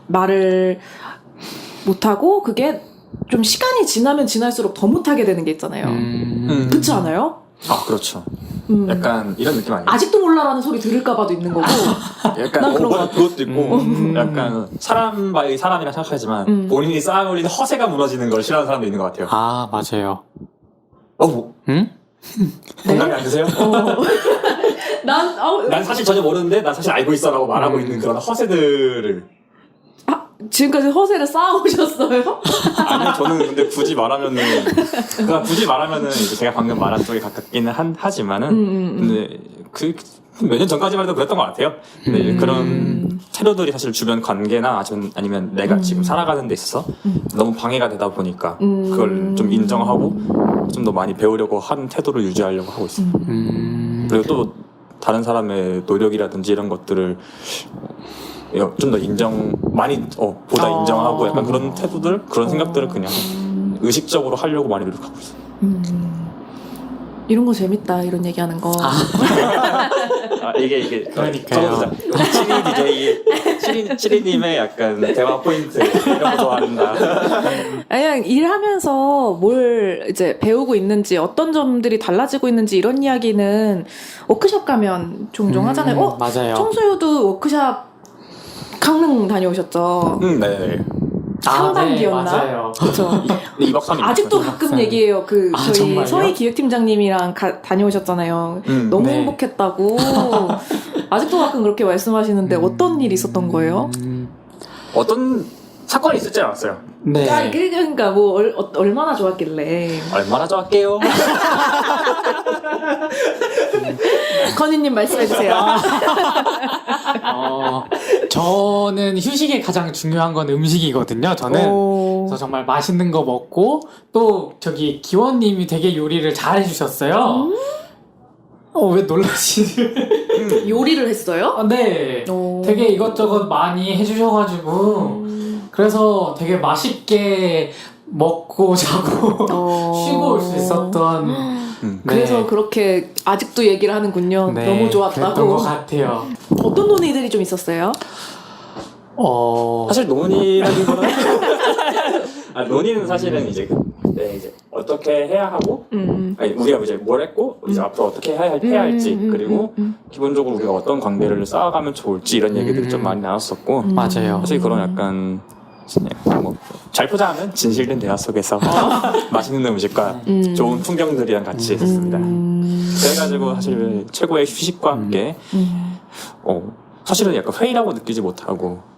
말을 못하고, 그게 좀 시간이 지나면 지날수록 더 못하게 되는 게 있잖아요. 그렇지 않아요? 아, 그렇죠. 약간 이런 느낌 아니에요? 아직도 몰라라는 소리 들을까봐도 있는 거고. 약간 난 그런 것 같아. 그것도 있고 약간 사람 바이 사람이라 생각하지만 본인이 쌓아올린 허세가 무너지는 걸 싫어하는 사람도 있는 것 같아요. 아 맞아요. 뭐? 응? 공감이 안 되세요? 난 사실 전혀 모르는데 난 사실 알고 있어라고 말하고 있는 그런 허세들을. 지금까지 허세를 쌓아오셨어요? 아니요, 저는 근데 굳이 말하면은 이제 제가 방금 말한 쪽에 가깝기는 하지만은 근데 몇 년 전까지만 해도 그랬던 것 같아요. 근데 그런 태도들이 사실 주변 관계나 아니면 내가 지금 살아가는 데 있어서 너무 방해가 되다 보니까 그걸 좀 인정하고 좀 더 많이 배우려고 하는 태도를 유지하려고 하고 있어요. 그리고 또 다른 사람의 노력이라든지 이런 것들을 좀 더 보다 인정하고 약간 그런 태도들, 그런 생각들을 그냥 의식적으로 하려고 많이 노력하고 있어요. 이런 거 재밌다, 이런 얘기하는 거. 이게 그러니까요. 7이님의 약간 대화 포인트 이런 거 좋아한다. 그냥 일하면서 뭘 이제 배우고 있는지, 어떤 점들이 달라지고 있는지 이런 이야기는 워크숍 가면 종종 하잖아요. 맞아요. 청소유도 워크숍 강릉 다녀오셨죠? 네. 상반기였나? 네, 맞아요. 그쵸. 2박 3일. 아직도 가끔 얘기해요. 저희 정말요? 서희 기획팀장님이랑 다녀오셨잖아요. 너무 네. 행복했다고. 아직도 가끔 그렇게 말씀하시는데 어떤 일이 있었던 거예요? 어떤 사건이 있었지 않았어요? 네. 그러니까 뭐 얼마나 좋았길래. 얼마나 좋았게요? 건희님 말씀해주세요. 저는 휴식에 가장 중요한 건 음식이거든요. 저는 그래서 정말 맛있는 거 먹고 또 저기 기원님이 되게 요리를 잘 해주셨어요. 왜 놀라시지? 요리를 했어요? 네. 되게 이것저것 많이 해주셔가지고 그래서 되게 맛있게 먹고 자고 쉬고 올 수 있었던 그래서 그렇게 아직도 얘기를 하는군요. 네, 너무 좋았다고. 그랬던 것 같아요. 어떤 논의들이 좀 있었어요? 사실 논의라기보다는 논의는 사실은 이제 어떻게 해야 하고 아니, 우리가 이제 뭘 했고 이제 앞으로 어떻게 해야 할지 그리고 기본적으로 우리가 어떤 관계를 쌓아가면 좋을지 이런 얘기들을 좀 많이 나눴었고 맞아요. 사실 그런 약간 잘 포장하면 진실된 대화 속에서 맛있는 음식과 좋은 풍경들이랑 같이 있었습니다. 그래가지고 사실 최고의 휴식과 함께 사실은 약간 회의라고 느끼지 못하고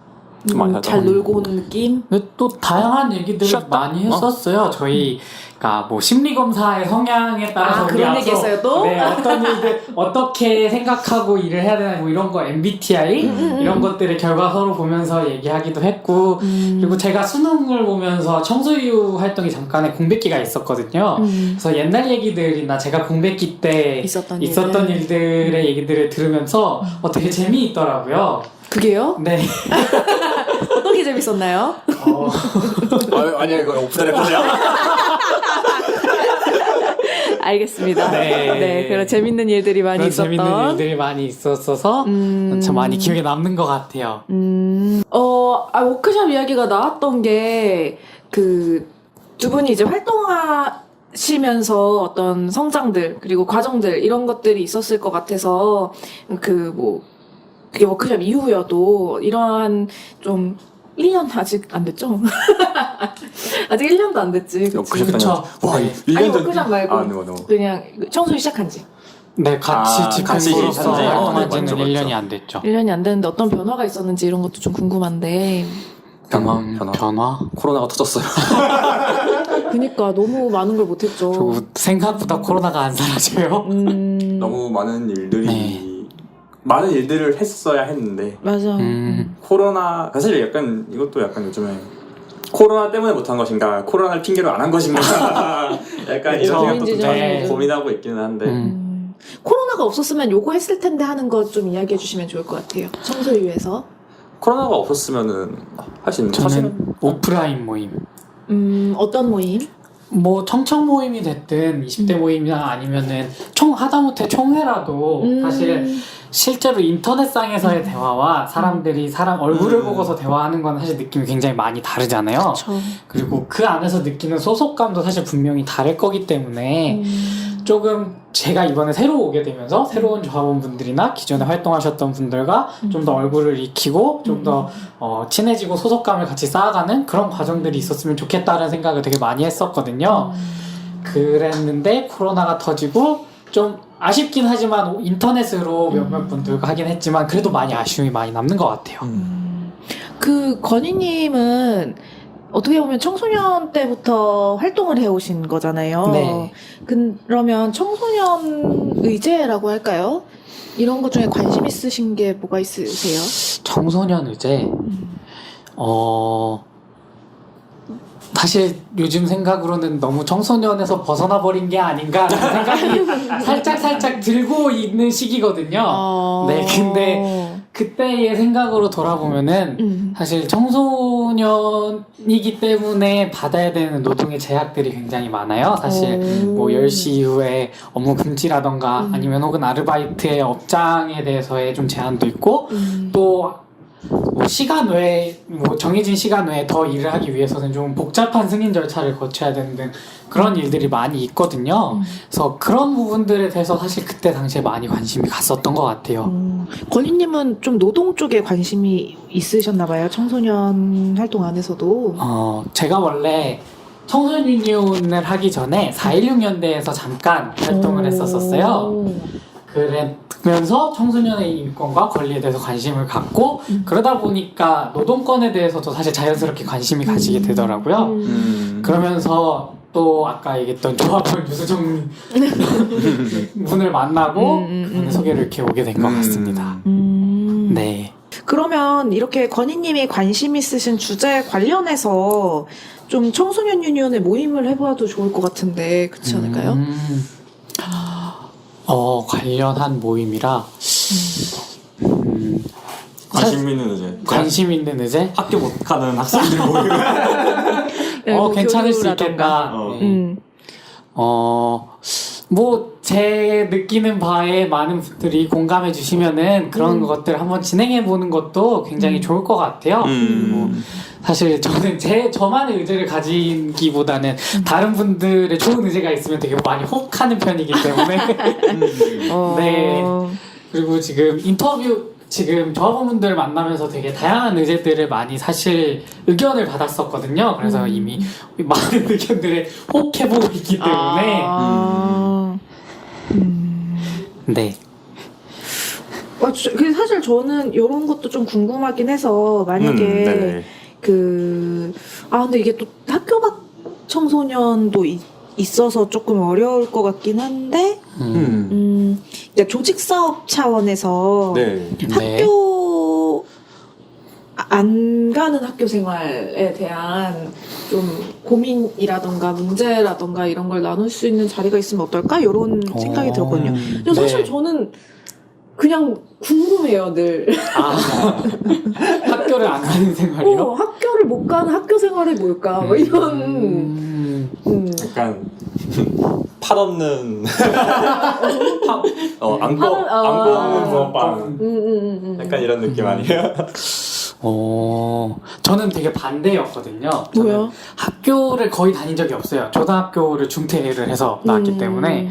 좀 많이 하다 잘 놀고 오는 느낌? 근데 또 다양한 얘기들 많이 했었어요. 저희가 뭐 심리검사의 성향에 따라서 그런 우리 얘기 앞으로 했어요, 또? 네, 어떤 일들 어떻게 생각하고 일을 해야 되나 뭐 이런 거 MBTI 이런 것들의 결과 서로 보면서 얘기하기도 했고 그리고 제가 수능을 보면서 청소유 활동이 잠깐의 공백기가 있었거든요. 그래서 옛날 얘기들이나 제가 공백기 때 있었던 일들의 얘기들을 들으면서 되게 재미있더라고요. 그게요? 네. 어떻게 재밌었나요? 아니요 이거 오픈을 해보세요. 알겠습니다. 네. 그런 재밌는 일들이 많이 그런 있었던. 재밌는 일들이 많이 있었어서 참 많이 기억에 남는 것 같아요. 워크숍 이야기가 나왔던 게 두 분이 이제 활동하시면서 어떤 성장들 그리고 과정들 이런 것들이 있었을 것 같아서 그게 워크숍 이후여도 이러한 좀 1년 아직 안 됐죠? 아직 1년도 안 됐지. 그치? 그쵸. 와, 네. 1년 아니, 전. 워크숍 말고 네. 그냥 청소를 시작한 지. 네, 같이 같이 집행부로서 산지. 활동한 지는 맞죠, 맞죠. 1년이 안 됐죠. 1년이 안 됐는데 어떤 변화가 있었는지 이런 것도 좀 궁금한데. 변화? 코로나가 터졌어요. 그니까 너무 많은 걸 못했죠. 저 생각보다 코로나가 안 사라져요. 너무 많은 일들이 네. 많은 일들을 했어야 했는데 맞아. 코로나 사실 약간 이것도 약간 요즘에 코로나 때문에 못한 것인가 코로나를 핑계로 안 한 것인가 약간 이런 생각도 좀 네. 고민하고 있기는 한데 코로나가 없었으면 요거 했을 텐데 하는 거 좀 이야기해 주시면 좋을 것 같아요. 청소유에서. 코로나가 없었으면은 할 수 있는 저는 사실은 오프라인 모임. 어떤 모임? 뭐 청청 모임이 됐든 20대 모임이나 아니면은 하다못해 총회라도 사실 실제로 인터넷상에서의 대화와 사람들이 사람 얼굴을 보고서 대화하는 건 사실 느낌이 굉장히 많이 다르잖아요. 그쵸. 그리고 그 안에서 느끼는 소속감도 사실 분명히 다를 거기 때문에 조금 제가 이번에 새로 오게 되면서 새로운 조합원분들이나 기존에 활동하셨던 분들과 좀 더 얼굴을 익히고 좀 더 친해지고 소속감을 같이 쌓아가는 그런 과정들이 있었으면 좋겠다는 생각을 되게 많이 했었거든요. 그랬는데 코로나가 터지고 좀 아쉽긴 하지만 인터넷으로 몇몇 분들과 하긴 했지만 그래도 많이 아쉬움이 많이 남는 것 같아요. 그 건희님은 어떻게 보면 청소년 때부터 활동을 해오신 거잖아요. 네. 그러면 청소년 의제라고 할까요? 이런 것 중에 관심 있으신 게 뭐가 있으세요? 청소년 의제 사실 요즘 생각으로는 너무 청소년에서 벗어나 버린 게 아닌가라는 생각이 살짝 들고 있는 시기거든요. 네, 근데 그때의 생각으로 돌아보면은 사실 청소년이기 때문에 받아야 되는 노동의 제약들이 굉장히 많아요. 사실 뭐 10시 이후에 업무 금지라던가 아니면 혹은 아르바이트의 업장에 대해서의 좀 제한도 있고 또 뭐 시간 외에 뭐 정해진 시간 외에 더 일을 하기 위해서는 좀 복잡한 승인 절차를 거쳐야 되는 등 그런 일들이 많이 있거든요. 그래서 그런 부분들에 대해서 사실 그때 당시에 많이 관심이 갔었던 것 같아요. 건희님은 좀 노동 쪽에 관심이 있으셨나 봐요. 청소년 활동 안에서도. 제가 원래 청소년 유니온을 하기 전에 4.16연대에서 잠깐 활동을 했었어요. 그러면서 청소년의 인권과 권리에 대해서 관심을 갖고 그러다 보니까 노동권에 대해서도 사실 자연스럽게 관심이 가지게 되더라고요. 그러면서 또 아까 얘기했던 조합원 유수정 분을 만나고 그분의 소개를 이렇게 오게 된 것 같습니다. 네. 그러면 이렇게 건희님이 관심 있으신 주제에 관련해서 좀 청소년 유니온의 모임을 해봐도 좋을 것 같은데 그렇지 않을까요? 관련한 모임이라 관심 있는 의제 관심 있는 의제? 학교 못 가는 학생들 모임 괜찮을 수 있겠다. 뭐 제 느끼는 바에 많은 분들이 공감해 주시면은 그런 것들 한번 진행해 보는 것도 굉장히 좋을 것 같아요. 그리고 사실 저는 저만의 의제를 가지기보다는 다른 분들의 좋은 의제가 있으면 되게 많이 혹하는 편이기 때문에 네. 그리고 지금 지금 조합원분들 만나면서 되게 다양한 의제들을 많이 사실 의견을 받았었거든요. 그래서 이미 많은 의견들을 혹해보고 있기 때문에 네. 사실 저는 이런 것도 좀 궁금하긴 해서 만약에 근데 이게 또 학교 밖 청소년도 있어서 조금 어려울 것 같긴 한데 이제 조직 사업 차원에서 학교 안 가는 학교 생활에 대한 좀 고민이라던가 문제라던가 이런 걸 나눌 수 있는 자리가 있으면 어떨까? 이런 생각이 들었거든요. 근데 사실 저는 그냥 궁금해요, 늘. 학교를 안 가는 생활이요? 학교를 못 가는 학교 생활이 뭘까? 뭐 이런. 약간 팥 없는 안고 없는 붕어빵 약간 이런 느낌 아니에요? 저는 되게 반대였거든요. 저는 뭐요? 학교를 거의 다닌 적이 없어요. 초등학교를 중퇴를 해서 나왔기 때문에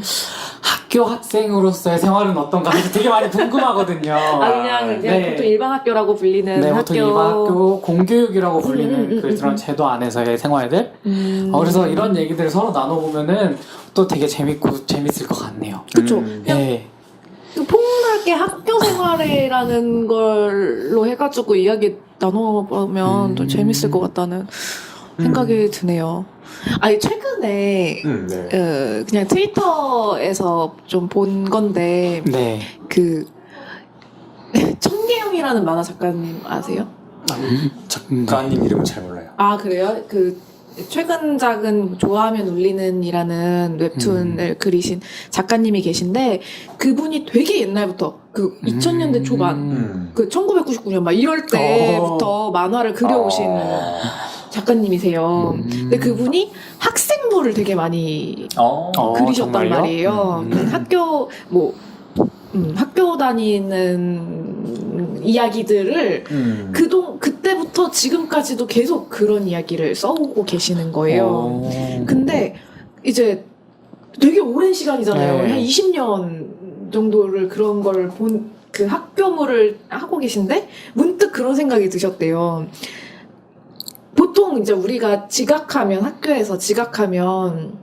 학교 학생으로서의 생활은 어떤가 해서 되게 많이 궁금하거든요. 그냥 네. 보통 일반 학교라고 불리는 네, 학교. 보통 일반 학교 공교육이라고 불리는 그런 제도 안에서의 생활들. 그래서 이런 얘기들을 서로 나눠보면은 또 되게 재밌고 재밌을 것 같네요. 그쵸. 그냥 네. 폭넓게 학교 생활이라는 걸로 해가지고 이야기 나눠보면 또 재밌을 것 같다는 생각이 드네요. 아니 최근에 네. 그냥 트위터에서 좀 본 건데 네. 그 청계영이라는 만화 작가님 아세요? 작가님 이름은 잘 몰라요. 아 그래요? 그 최근작은 좋아하면 울리는이라는 웹툰을 그리신 작가님이 계신데 그분이 되게 옛날부터 그 2000년대 초반 그 1999년 막 이럴 때부터 만화를 그려오신 작가님이세요. 근데 그분이 학생부를 되게 많이 그리셨단 정말요? 말이에요. 학교 학교 다니는 이야기들을 그때부터 지금까지도 계속 그런 이야기를 써오고 계시는 거예요. 근데 이제 되게 오랜 시간이잖아요. 네. 한 20년 정도를 그런 걸 본 그 학교물을 하고 계신데 문득 그런 생각이 드셨대요. 보통 이제 우리가 학교에서 지각하면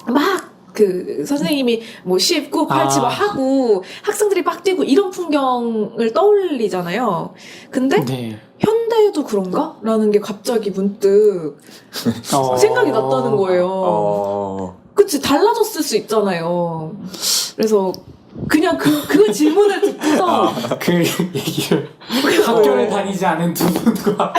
막 그 선생님이 뭐 19, 8치 하고 학생들이 막 뛰고 이런 풍경을 떠올리잖아요. 근데 네. 현대에도 그런가? 라는 게 갑자기 문득 생각이 났다는 거예요. 그치, 달라졌을 수 있잖아요. 그래서 그냥 그 질문을 듣고서 그 얘기를 학교를 다니지 않은 두 분과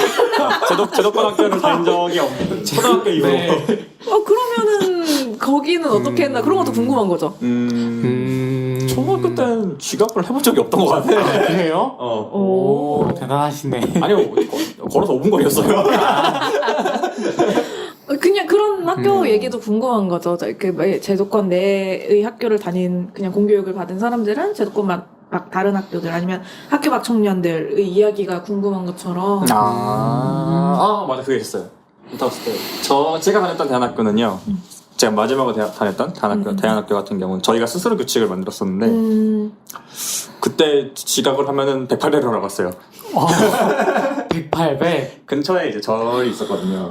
제도권 학교를 다닌 적이 없는 초등학교 이후로. 네. 그러면은 거기는 어떻게 했나 그런 것도 궁금한 거죠. 초등학교 때는 지각을 해본 적이 없던 것 같아. 그래요? 오. 대단하시네. 아니요, 걸어서 5분 거리였어요. 그냥 그런 학교 얘기도 궁금한 거죠. 제도권 내의 학교를 다닌 그냥 공교육을 받은 사람들은 제도권 막 다른 학교들 아니면 학교 밖 청년들의 이야기가 궁금한 것처럼. 맞아, 그게 있어요. 있었을 때. 제가 다녔던 대안학교는요. 제가 마지막으로 다녔던 대안학교 같은 경우는 저희가 스스로 규칙을 만들었었는데 그때 지각을 하면은 108배로 나갔어요. 108배? 근처에 이제 절이 있었거든요.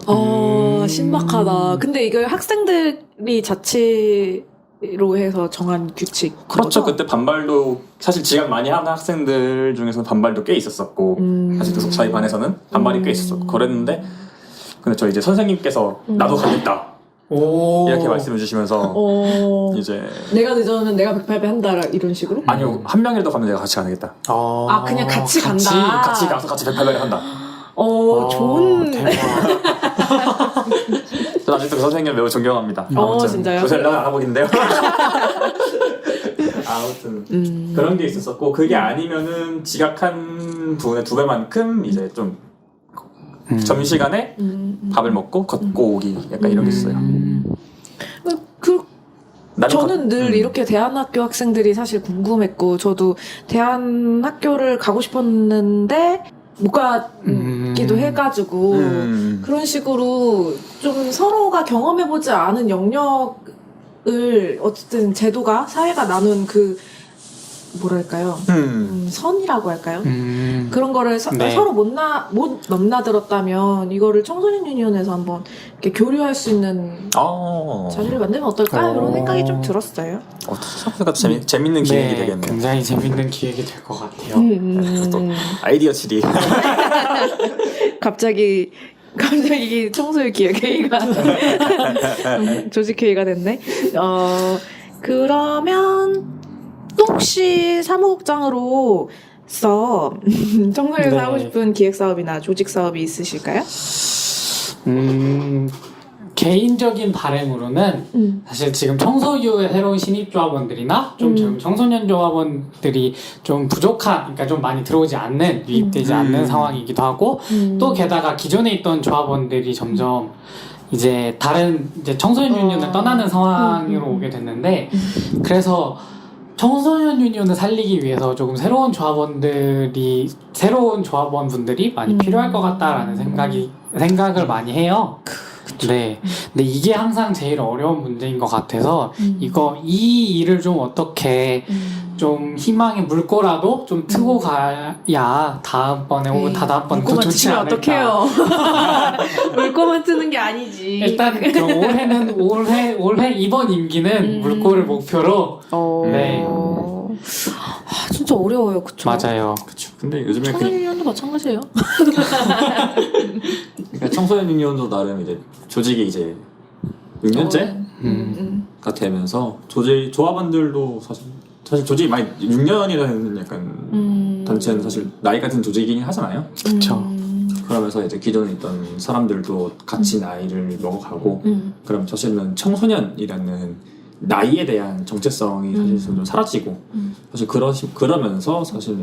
신박하다. 근데 이걸 학생들이 자치로 해서 정한 규칙. 그렇죠. 그때 반발도 사실 지각 많이 하는 학생들 중에서는 반발도 꽤 있었었고 사실 저희 반에서는 반발이 꽤 있었고 그랬는데 근데 저 이제 선생님께서 나도 가겠다 이렇게 말씀해 주시면서 이제 내가 늦으면 내가 108배 한다 이런 식으로? 아니요, 한 명이라도 가면 내가 같이 가겠다. 그냥 같이 간다. 같이 가서 같이 108배를 한다. 좋은. 저 아직도 그 선생님 매우 존경합니다. 진짜요? 요새 연락을 안 하고 있는데요. 아무튼 그런 게 있었었고 그게 아니면은 지각한 분의 2배만큼 이제 좀 점심시간에 밥을 먹고 걷고 오기 약간 이런 게 있어요. 저는 늘 이렇게 대안학교 학생들이 사실 궁금했고 저도 대안학교를 가고 싶었는데 못 가기도 해가지고 그런 식으로 좀 서로가 경험해보지 않은 영역을 어쨌든 제도가 사회가 나눈 그 뭐랄까요 선이라고 할까요? 그런 거를 네. 서로 못 넘나들었다면 이거를 청소년 유니온에서 한번 이렇게 교류할 수 있는 자리를 만들면 어떨까? 이런 생각이 좀 들었어요. 생각보다 재밌는 기획이 되겠네요. 굉장히 재밌는 기획이 될 것 같아요. 또 아이디어 질이 갑자기 청소년 기획회의가 조직회의가 됐네. 그러면 또 혹시 사무국장으로서 청소년에서 하고 싶은 기획사업이나 조직사업이 있으실까요? 개인적인 바람으로는 사실 지금 청소유의 새로운 신입조합원들이나 좀 지금 청소년 조합원들이 좀 부족한, 그러니까 좀 많이 들어오지 않는, 유입되지 않는 상황이기도 하고 또 게다가 기존에 있던 조합원들이 점점 이제 다른 이제 청소년 유니온을 떠나는 상황으로 오게 됐는데 그래서 청소년 유니온을 살리기 위해서 조금 새로운 조합원분들이 많이 필요할 것 같다라는 생각을 많이 해요. 네. 근데 이게 항상 제일 어려운 문제인 것 같아서 이 일을 좀 어떻게 좀 희망의 물꼬라도 좀 트고 가야 다음번에 혹은 다다음번에 더 좋지 않을까. 어떡해요. 물꼬만 트는 게 아니지. 일단 그럼 올해 이번 임기는 물꼬를 목표로 네. 진짜 어려워요, 그쵸? 맞아요. 그렇죠. 근데 요즘에 청소년 유니온도 마찬가지예요. 그러니까 청소년 유니온도 나름 이제 조직이 이제 6년째가 되면서 조합원들도 사실 조직이 많이 6년이라는 약간 단체는 사실 나이가 든 조직이긴 하잖아요. 그렇죠. 그러면서 이제 기존에 있던 사람들도 같이 나이를 먹어가고 그럼 사실은 청소년이라는 나이에 대한 정체성이 사실 좀 사라지고 사실 그러면서 사실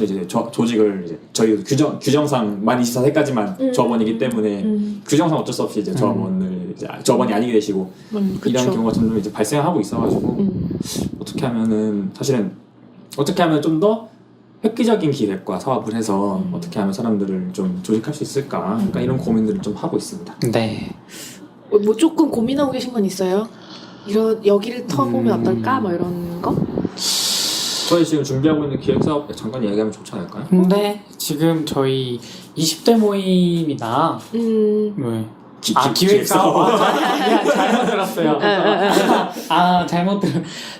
이제 조직을 이제 저희 규정상 만 24세까지만 조합원이기 때문에 규정상 어쩔 수 없이 이제 조합원을 이제 조합원이 아니게 되시고 이런 경우가 점점 이제 발생하고 있어가지고 어떻게 하면 좀 더 획기적인 기획과 사업을 해서 어떻게 하면 사람들을 좀 조직할 수 있을까? 그러니까 이런 고민들을 좀 하고 있습니다. 네. 뭐 조금 고민하고 계신 건 있어요? 여기를 터보면 어떨까? 뭐 이런 거? 저희 지금 준비하고 있는 기획사업 잠깐 이야기하면 좋지 않을까요? 근데 지금 저희 20대 모임이나 네. 기획사업 잘못 들었어요.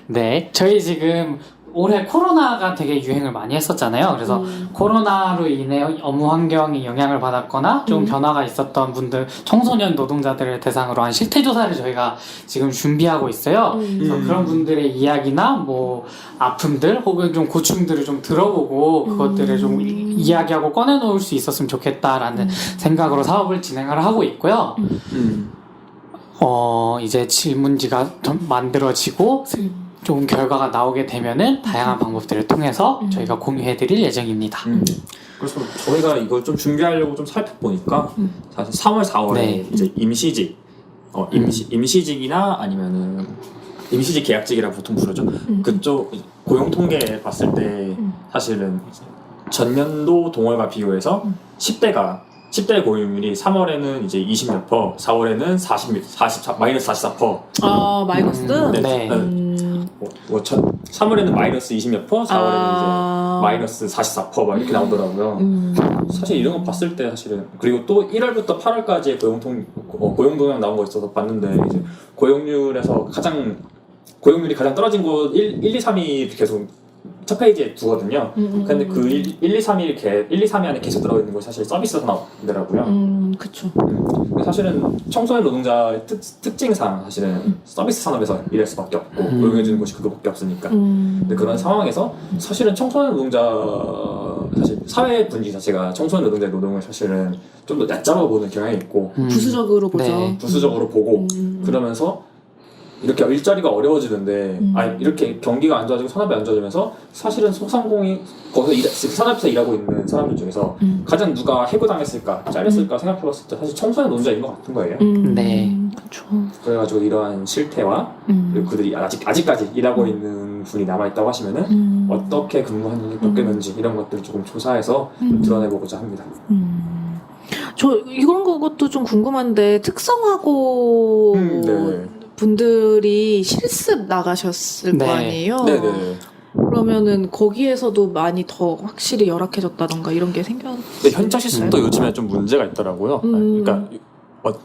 네, 저희 지금 올해 코로나가 되게 유행을 많이 했었잖아요. 그래서 코로나로 인해 업무 환경이 영향을 받았거나 좀 변화가 있었던 분들, 청소년 노동자들을 대상으로 한 실태조사를 저희가 지금 준비하고 있어요. 그래서 그런 분들의 이야기나 뭐 아픔들 혹은 좀 고충들을 좀 들어보고 그것들을 좀 이야기하고 꺼내놓을 수 있었으면 좋겠다라는 생각으로 사업을 진행을 하고 있고요. 이제 질문지가 좀 만들어지고 좋은 결과가 나오게 되면은 다양한 방법들을 통해서 저희가 공유해드릴 예정입니다. 그래서 저희가 이걸 좀 준비하려고 좀 살펴보니까 사실 3월, 4월에 네. 이제 임시직이나 아니면은 임시직 계약직이라고 보통 부르죠. 그쪽 고용 통계 봤을 때 사실은 이제 전년도 동월과 비교해서 10대 고용률이 3월에는 이제 20몇 퍼, 4월에는 마이너스 44%. 아, 마이너스? 네. 3월에는 마이너스 20몇 퍼, 4월에는 이제 마이너스 44% 막 이렇게 나오더라고요. 사실 이런 거 봤을 때 사실은 그리고 또 1월부터 8월까지의 고용 동향 나온 거 있어서 봤는데 이제 고용률이 가장 떨어진 곳 1, 2, 3위 계속 첫 페이지에 두거든요. 근데 그 1, 2, 3위 안에 계속 들어있는 거 사실 서비스에서 나오더라고요. 그쵸. 사실은 청소년 노동자의 특징상 사실은 서비스 산업에서 일할 수밖에 없고 고용해주는 곳이 그거밖에 없으니까. 근데 그런 상황에서 사실은 청소년 노동자 사실 사회 분위기 자체가 청소년 노동자의 노동을 사실은 좀 더 얕잡아 보는 경향이 있고 부수적으로 보죠. 네. 부수적으로 보고 그러면서 이렇게 일자리가 어려워지는데 이렇게 경기가 안 좋아지고 산업이 안 좋아지면서 사실은 소상공인 거기서 산업에서 일하고 있는 사람들 중에서 가장 누가 해고당했을까 잘렸을까 생각해봤을 때 사실 청소년 노동자인 것 같은 거예요. 네. 그쵸. 그래가지고 이러한 실태와 그리고 그들이 아직까지 일하고 있는 분이 남아있다고 하시면은 어떻게 근무하는 게 바뀌는지 이런 것들을 조금 조사해서 좀 드러내보고자 합니다. 저 이런 것도 좀 궁금한데 특성화고 네. 분들이 실습 나가셨을 네. 거 아니에요? 네네. 그러면은 거기에서도 많이 더 확실히 열악해졌다던가 이런 게 생겼어요? 근데 현장 실습도 요즘에 좀 문제가 있더라고요. 그러니까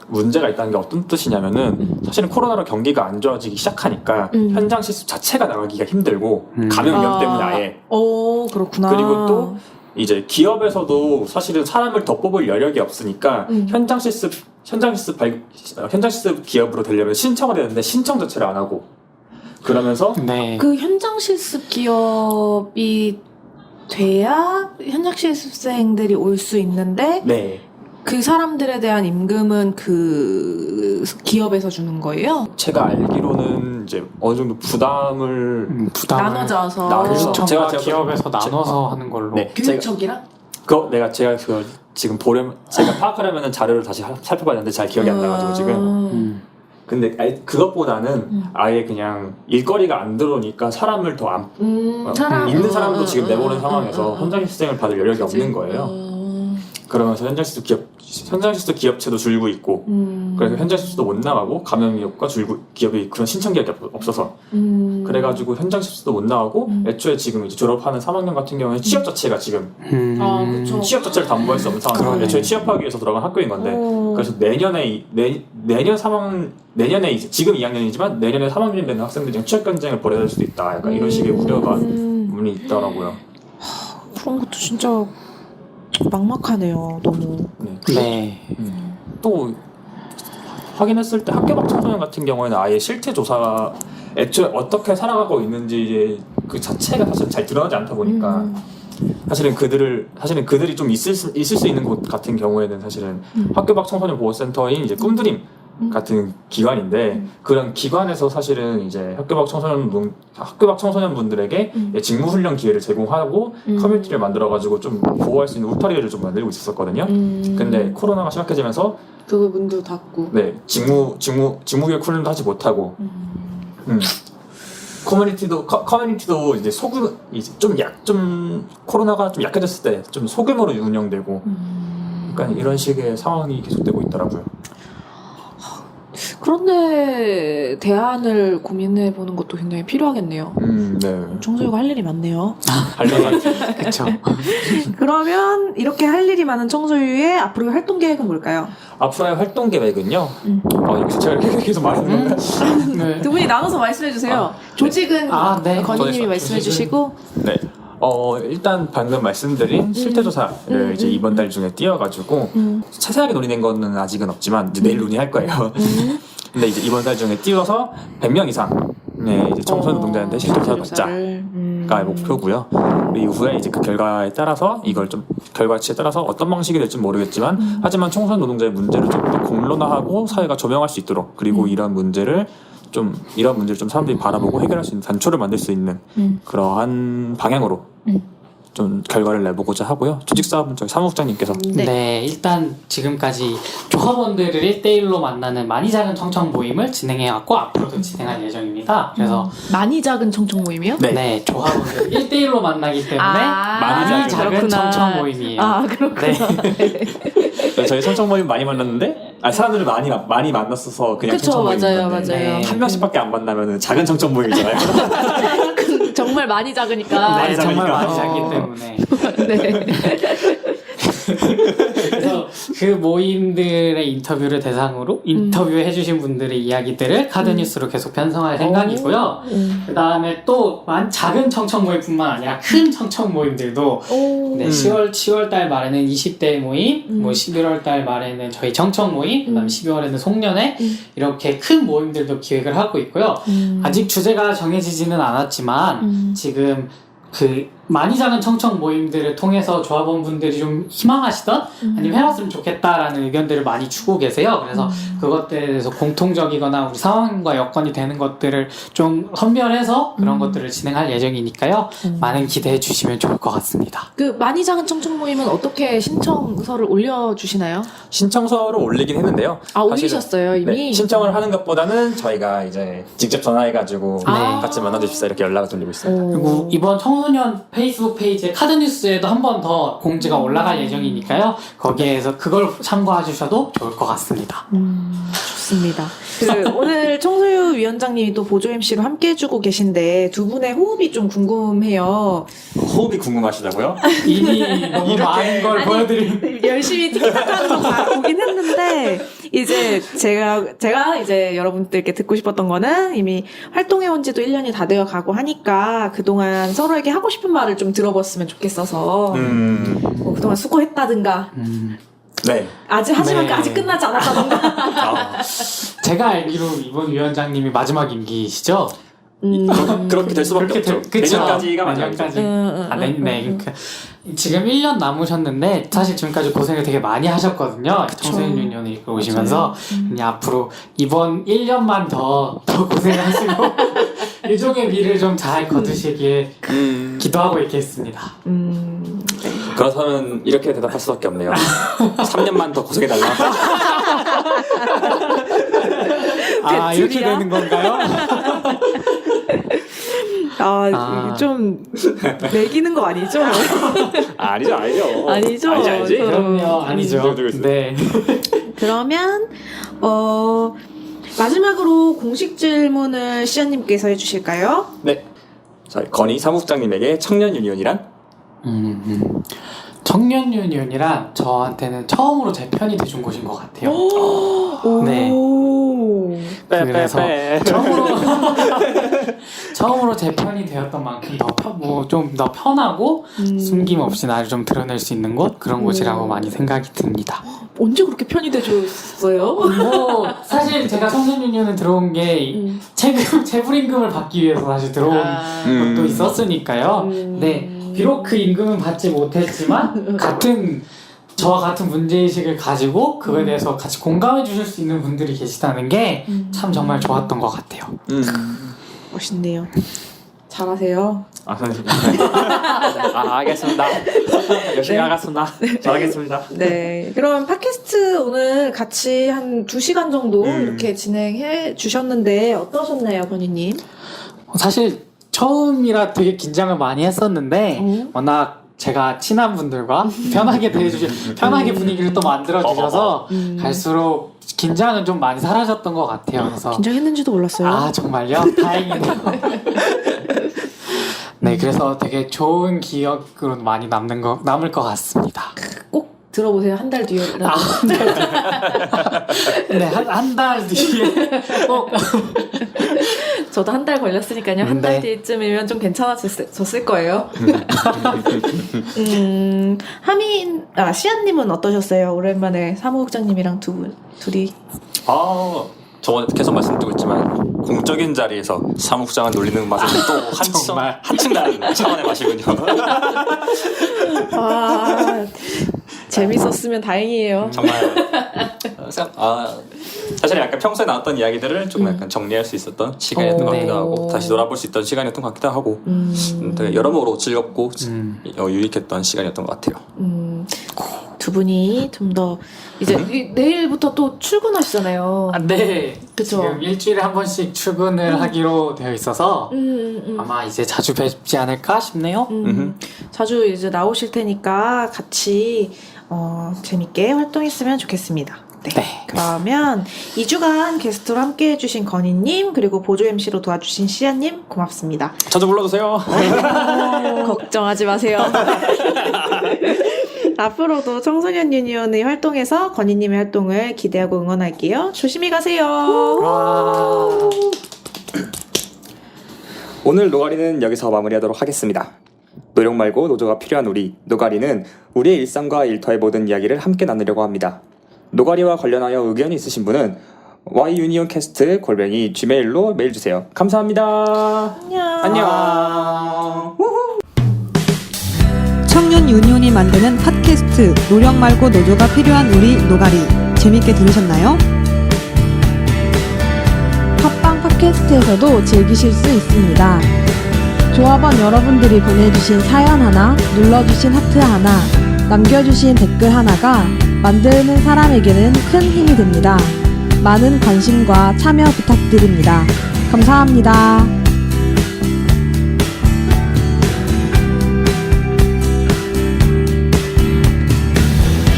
문제가 있다는 게 어떤 뜻이냐면은 사실은 코로나로 경기가 안 좋아지기 시작하니까 현장 실습 자체가 나가기가 힘들고 감염 위험 때문에 아예. 그렇구나. 그리고 또 이제 기업에서도 사실은 사람을 더 뽑을 여력이 없으니까 현장 실습 기업으로 되려면 신청을 해야 되는데 신청 자체를 안 하고 그러면서 네. 그 현장 실습 기업이 돼야 현장 실습생들이 올 수 있는데 네. 그 사람들에 대한 임금은 그 기업에서 주는 거예요? 제가 알기로는 이제 어느 정도 부담을 나눠져서 나눠서 교육청과 기업에서 나눠서 하는 걸로. 네, 교육청이랑? 제가 지금 제가 파악하려면 자료를 다시 살펴봐야 되는데 잘 기억이 안 나가지고 지금. 근데 그것보다는 아예 그냥 일거리가 안 들어오니까 사람을 더 안 있는 사람도 지금 내보는 상황에서 현장 실생을 받을 여력이 없는 거예요. 그러면서 현장 실습 기업체도 줄고 있고 그래서 현장 실습도 못 나가고 감염기업과 기업이 그런 신청 기업이 없어서 그래가지고 현장 실습도 못 나가고 애초에 지금 이제 졸업하는 3학년 같은 경우는 취업 자체가 지금 취업 자체를 담보할 수 없는 상황이에요. 애초에 취업하기 위해서 들어간 학교인 건데 그래서 내년에 이제 지금 2학년이지만 내년에 3학년이 되는 학생들이 취업 경쟁을 벌여야 될 수도 있다. 약간 이런 식의 우려가 문이 있더라고요. 그런 것도 진짜 막막하네요. 너무. 네. 또 확인했을 때 학교 밖 청소년 같은 경우에는 아예 실태 조사가 애초에 어떻게 살아가고 있는지 그 자체가 사실 잘 드러나지 않다 보니까 사실은 그들이 좀 있을 수 있는 곳 같은 경우에는 사실은 학교 밖 청소년 보호센터인 이제 꿈드림 같은 기관인데 그런 기관에서 사실은 이제 학교 밖 청소년분들에게 직무훈련 기회를 제공하고 커뮤니티를 만들어가지고 좀 보호할 수 있는 울타리를 좀 만들고 있었거든요. 근데 코로나가 심각해지면서 그 문도 닫고. 네, 직무교육 훈련도 하지 못하고 커뮤니티도 이제 좀 코로나가 좀 약해졌을 때 좀 소규모로 운영되고 약간 이런 식의 상황이 계속되고 있더라고요. 그런데 대안을 고민해 보는 것도 굉장히 필요하겠네요. 네. 청소유가 할 일이 많네요. 그쵸. 그러면 이렇게 할 일이 많은 청소유의 앞으로의 활동 계획은 뭘까요? 앞으로의 활동 계획은요. 여기서 제가 이렇게 계속 말하는 건가요? 네. 두 분이 나눠서 말씀해 주세요. 조직은 네. 건희님이 말씀해 주시고. 네. 일단 방금 말씀드린 실태조사를 이제 이번 달 중에 띄워가지고 자세하게 논의된 거는 아직은 없지만 이제 내일 논의할 거예요. 근데 이제 이번 달 중에 띄워서 100명 이상 이제 청소년 노동자한테 실태조사를 받자가 목표고요. 그리고 이후에 이제 그 결과에 따라서 이걸 좀 결과치에 따라서 어떤 방식이 될지 모르겠지만 하지만 청소년 노동자의 문제를 좀 더 공론화하고 사회가 조명할 수 있도록 그리고 이런 문제를 좀 사람들이 바라보고 해결할 수 있는 단초를 만들 수 있는 그러한 방향으로 좀 결과를 내보고자 하고요. 조직사업은 저희 사무국장님께서 네, 일단 지금까지 조합원들을 1대1로 만나는 많이 작은 청청 모임을 진행해왔고 앞으로도 진행할 예정입니다. 그래서 많이 작은 청청 모임이요? 네, 조합원들 1대1로 만나기 때문에 많이 작은 청청 모임이에요. 아, 그렇구나. 네, 저희 청청 모임 많이 만났는데 사람들을 많이 만났어서 그냥 그쵸, 청청 모임 맞아요. 네. 한 명씩밖에 안 만나면 작은 청청 모임이잖아요. 정말 많이 작으니까. 네, 정말 작으니까. 많이 작기 때문에. 네. 그래서 그 모임들의 인터뷰를 대상으로 인터뷰해주신 분들의 이야기들을 카드뉴스로 계속 편성할 생각이고요. 그 다음에 또 작은 청청 모임뿐만 아니라 큰 청청 모임들도 네, 10월 달 말에는 20대 모임, 11월 달 말에는 저희 청청 모임, 그 다음에 12월에는 송년회 이렇게 큰 모임들도 기획을 하고 있고요. 아직 주제가 정해지지는 않았지만 지금 그 많이 작은 청청 모임들을 통해서 조합원분들이 좀 희망하시던 아니면 해봤으면 좋겠다라는 의견들을 많이 주고 계세요. 그래서 그것들에 대해서 공통적이거나 우리 상황과 여건이 되는 것들을 좀 선별해서 그런 것들을 진행할 예정이니까요. 많은 기대해 주시면 좋을 것 같습니다. 그 많이 작은 청청 모임은 어떻게 신청서를 올려주시나요? 신청서를 올리긴 했는데요. 아, 사실은, 올리셨어요, 이미? 네, 신청을 하는 것보다는 저희가 이제 직접 전화해가지고 같이 만나주십사 이렇게 연락을 돌리고 있습니다. 그리고 이번 청소년 페이스북 페이지에 카드뉴스에도 한 번 더 공지가 올라갈 예정이니까요. 거기에서 그걸 참고해 주셔도 좋을 것 같습니다. 좋습니다. 오늘 청소유 위원장님이 또 보조 MC로 함께 해주고 계신데 두 분의 호흡이 좀 궁금해요. 호흡이 궁금하시다고요? 이미 너무 많은 걸 보여드린 열심히 티키타카하는 거 보긴 했는데 이제 제가 이제 여러분들께 듣고 싶었던 거는 이미 활동해온 지도 1년이 다 되어 가고 하니까 그동안 서로에게 하고 싶은 말을 좀 들어봤으면 좋겠어서 뭐 그동안 수고했다든가 네. 하지만 네. 아직 끝나지 않았다든가 제가 알기로 이번 위원장님이 마지막 임기시죠? 그렇게 될 수밖에 없죠. 내년까지가 마지막이죠. 그러니까 지금 1년 남으셨는데 사실 지금까지 고생을 되게 많이 하셨거든요. 청소년 유니언을 이끌어오시면서 그냥 앞으로 이번 1년만 더 고생하시고 일종의 미를 좀 잘 거두시길 기도하고 있겠습니다. 그럼 그렇다면 이렇게 대답할 수밖에 없네요. 3년만 더 고생해달라. 아, 이렇게 되는 건가요? 좀 매기는 거 아니죠? 아니죠. 아니죠. 알지? 그럼요, 아니죠. 네. 그러면 마지막으로 공식 질문을 시연님께서 해주실까요? 네. 자, 건희 사무국장님에게 청년 유니온이란? 청년 유니온이란 저한테는 처음으로 제 편이 돼준 곳인 것 같아요. 네. 그래서 처음으로 제 편이 되었던 만큼 좀 더 편하고 숨김없이 나를 좀 드러낼 수 있는 곳, 그런 곳이라고 많이 생각이 듭니다. 언제 그렇게 편이 돼줬어요? 사실 제가 청년 유니온에 들어온 게 재불 임금을 받기 위해서 사실 들어온 것도 있었으니까요. 네. 비록 그 임금은 받지 못했지만 저와 같은 문제의식을 가지고 그거에 대해서 같이 공감해 주실 수 있는 분들이 계시다는 게 참 정말 좋았던 것 같아요. 멋있네요. 잘하세요. 알겠습니다. 열심히 하겠습니다. 잘하겠습니다. 네. 그럼 팟캐스트 오늘 같이 한 2시간 정도 이렇게 진행해 주셨는데 어떠셨나요, 건희님? 사실 처음이라 되게 긴장을 많이 했었는데 워낙 제가 친한 분들과 편하게 편하게 분위기를 또 만들어주셔서 갈수록 긴장은 좀 많이 사라졌던 것 같아요. 그래서 긴장했는지도 몰랐어요. 아, 정말요? 다행이네요. 네, 그래서 되게 좋은 기억으로 많이 남을 것 같습니다. 꼭 들어보세요. 한 달 뒤에. 네, 한 달 뒤에 꼭. 저도 한 달 걸렸으니까요. 한 달 네. 뒤쯤이면 좀 괜찮아졌을 거예요. 시안님은 어떠셨어요? 오랜만에 사무국장님이랑 둘이. 저번에 계속 말씀드리고 있지만 공적인 자리에서 사무국장을 놀리는 맛은 또 한층 다른 차원의 맛이군요. 재밌었으면 다행이에요. 정말 사실 약간 평소에 나왔던 이야기들을 좀 약간 정리할 수 있었던 시간이었던 것 같기도 하고 다시 돌아볼 수 있던 시간이었던 것 같기도 하고 되게 여러모로 즐겁고 유익했던 시간이었던 것 같아요. 두 분이 좀 더 이제 내일부터 또 출근하시잖아요. 네. 그쵸? 지금 일주일에 한 번씩 출근을 하기로 되어 있어서 아마 이제 자주 뵙지 않을까 싶네요. 자주 이제 나오실 테니까 같이 재밌게 활동했으면 좋겠습니다. 네. 그러면 2주간 게스트로 함께 해주신 건희님 그리고 보조 MC로 도와주신 시아님 고맙습니다. 저도 불러주세요. 걱정하지 마세요. 앞으로도 청소년 유니온의 활동에서 건희님의 활동을 기대하고 응원할게요. 조심히 가세요. 오늘 노가리는 여기서 마무리하도록 하겠습니다. 노력 말고 노조가 필요한 우리 노가리는 우리의 일상과 일터의 모든 이야기를 함께 나누려고 합니다. 노가리와 관련하여 의견이 있으신 분은 yunioncast@gmail.com 메일 주세요. 감사합니다. 안녕. 청년 유니온이 만드는 팟캐스트 노력 말고 노조가 필요한 우리 노가리 재밌게 들으셨나요? 팟빵 팟캐스트에서도 즐기실 수 있습니다. 조합원 여러분들이 보내주신 사연 하나, 눌러주신 하트 하나, 남겨주신 댓글 하나가 만드는 사람에게는 큰 힘이 됩니다. 많은 관심과 참여 부탁드립니다. 감사합니다.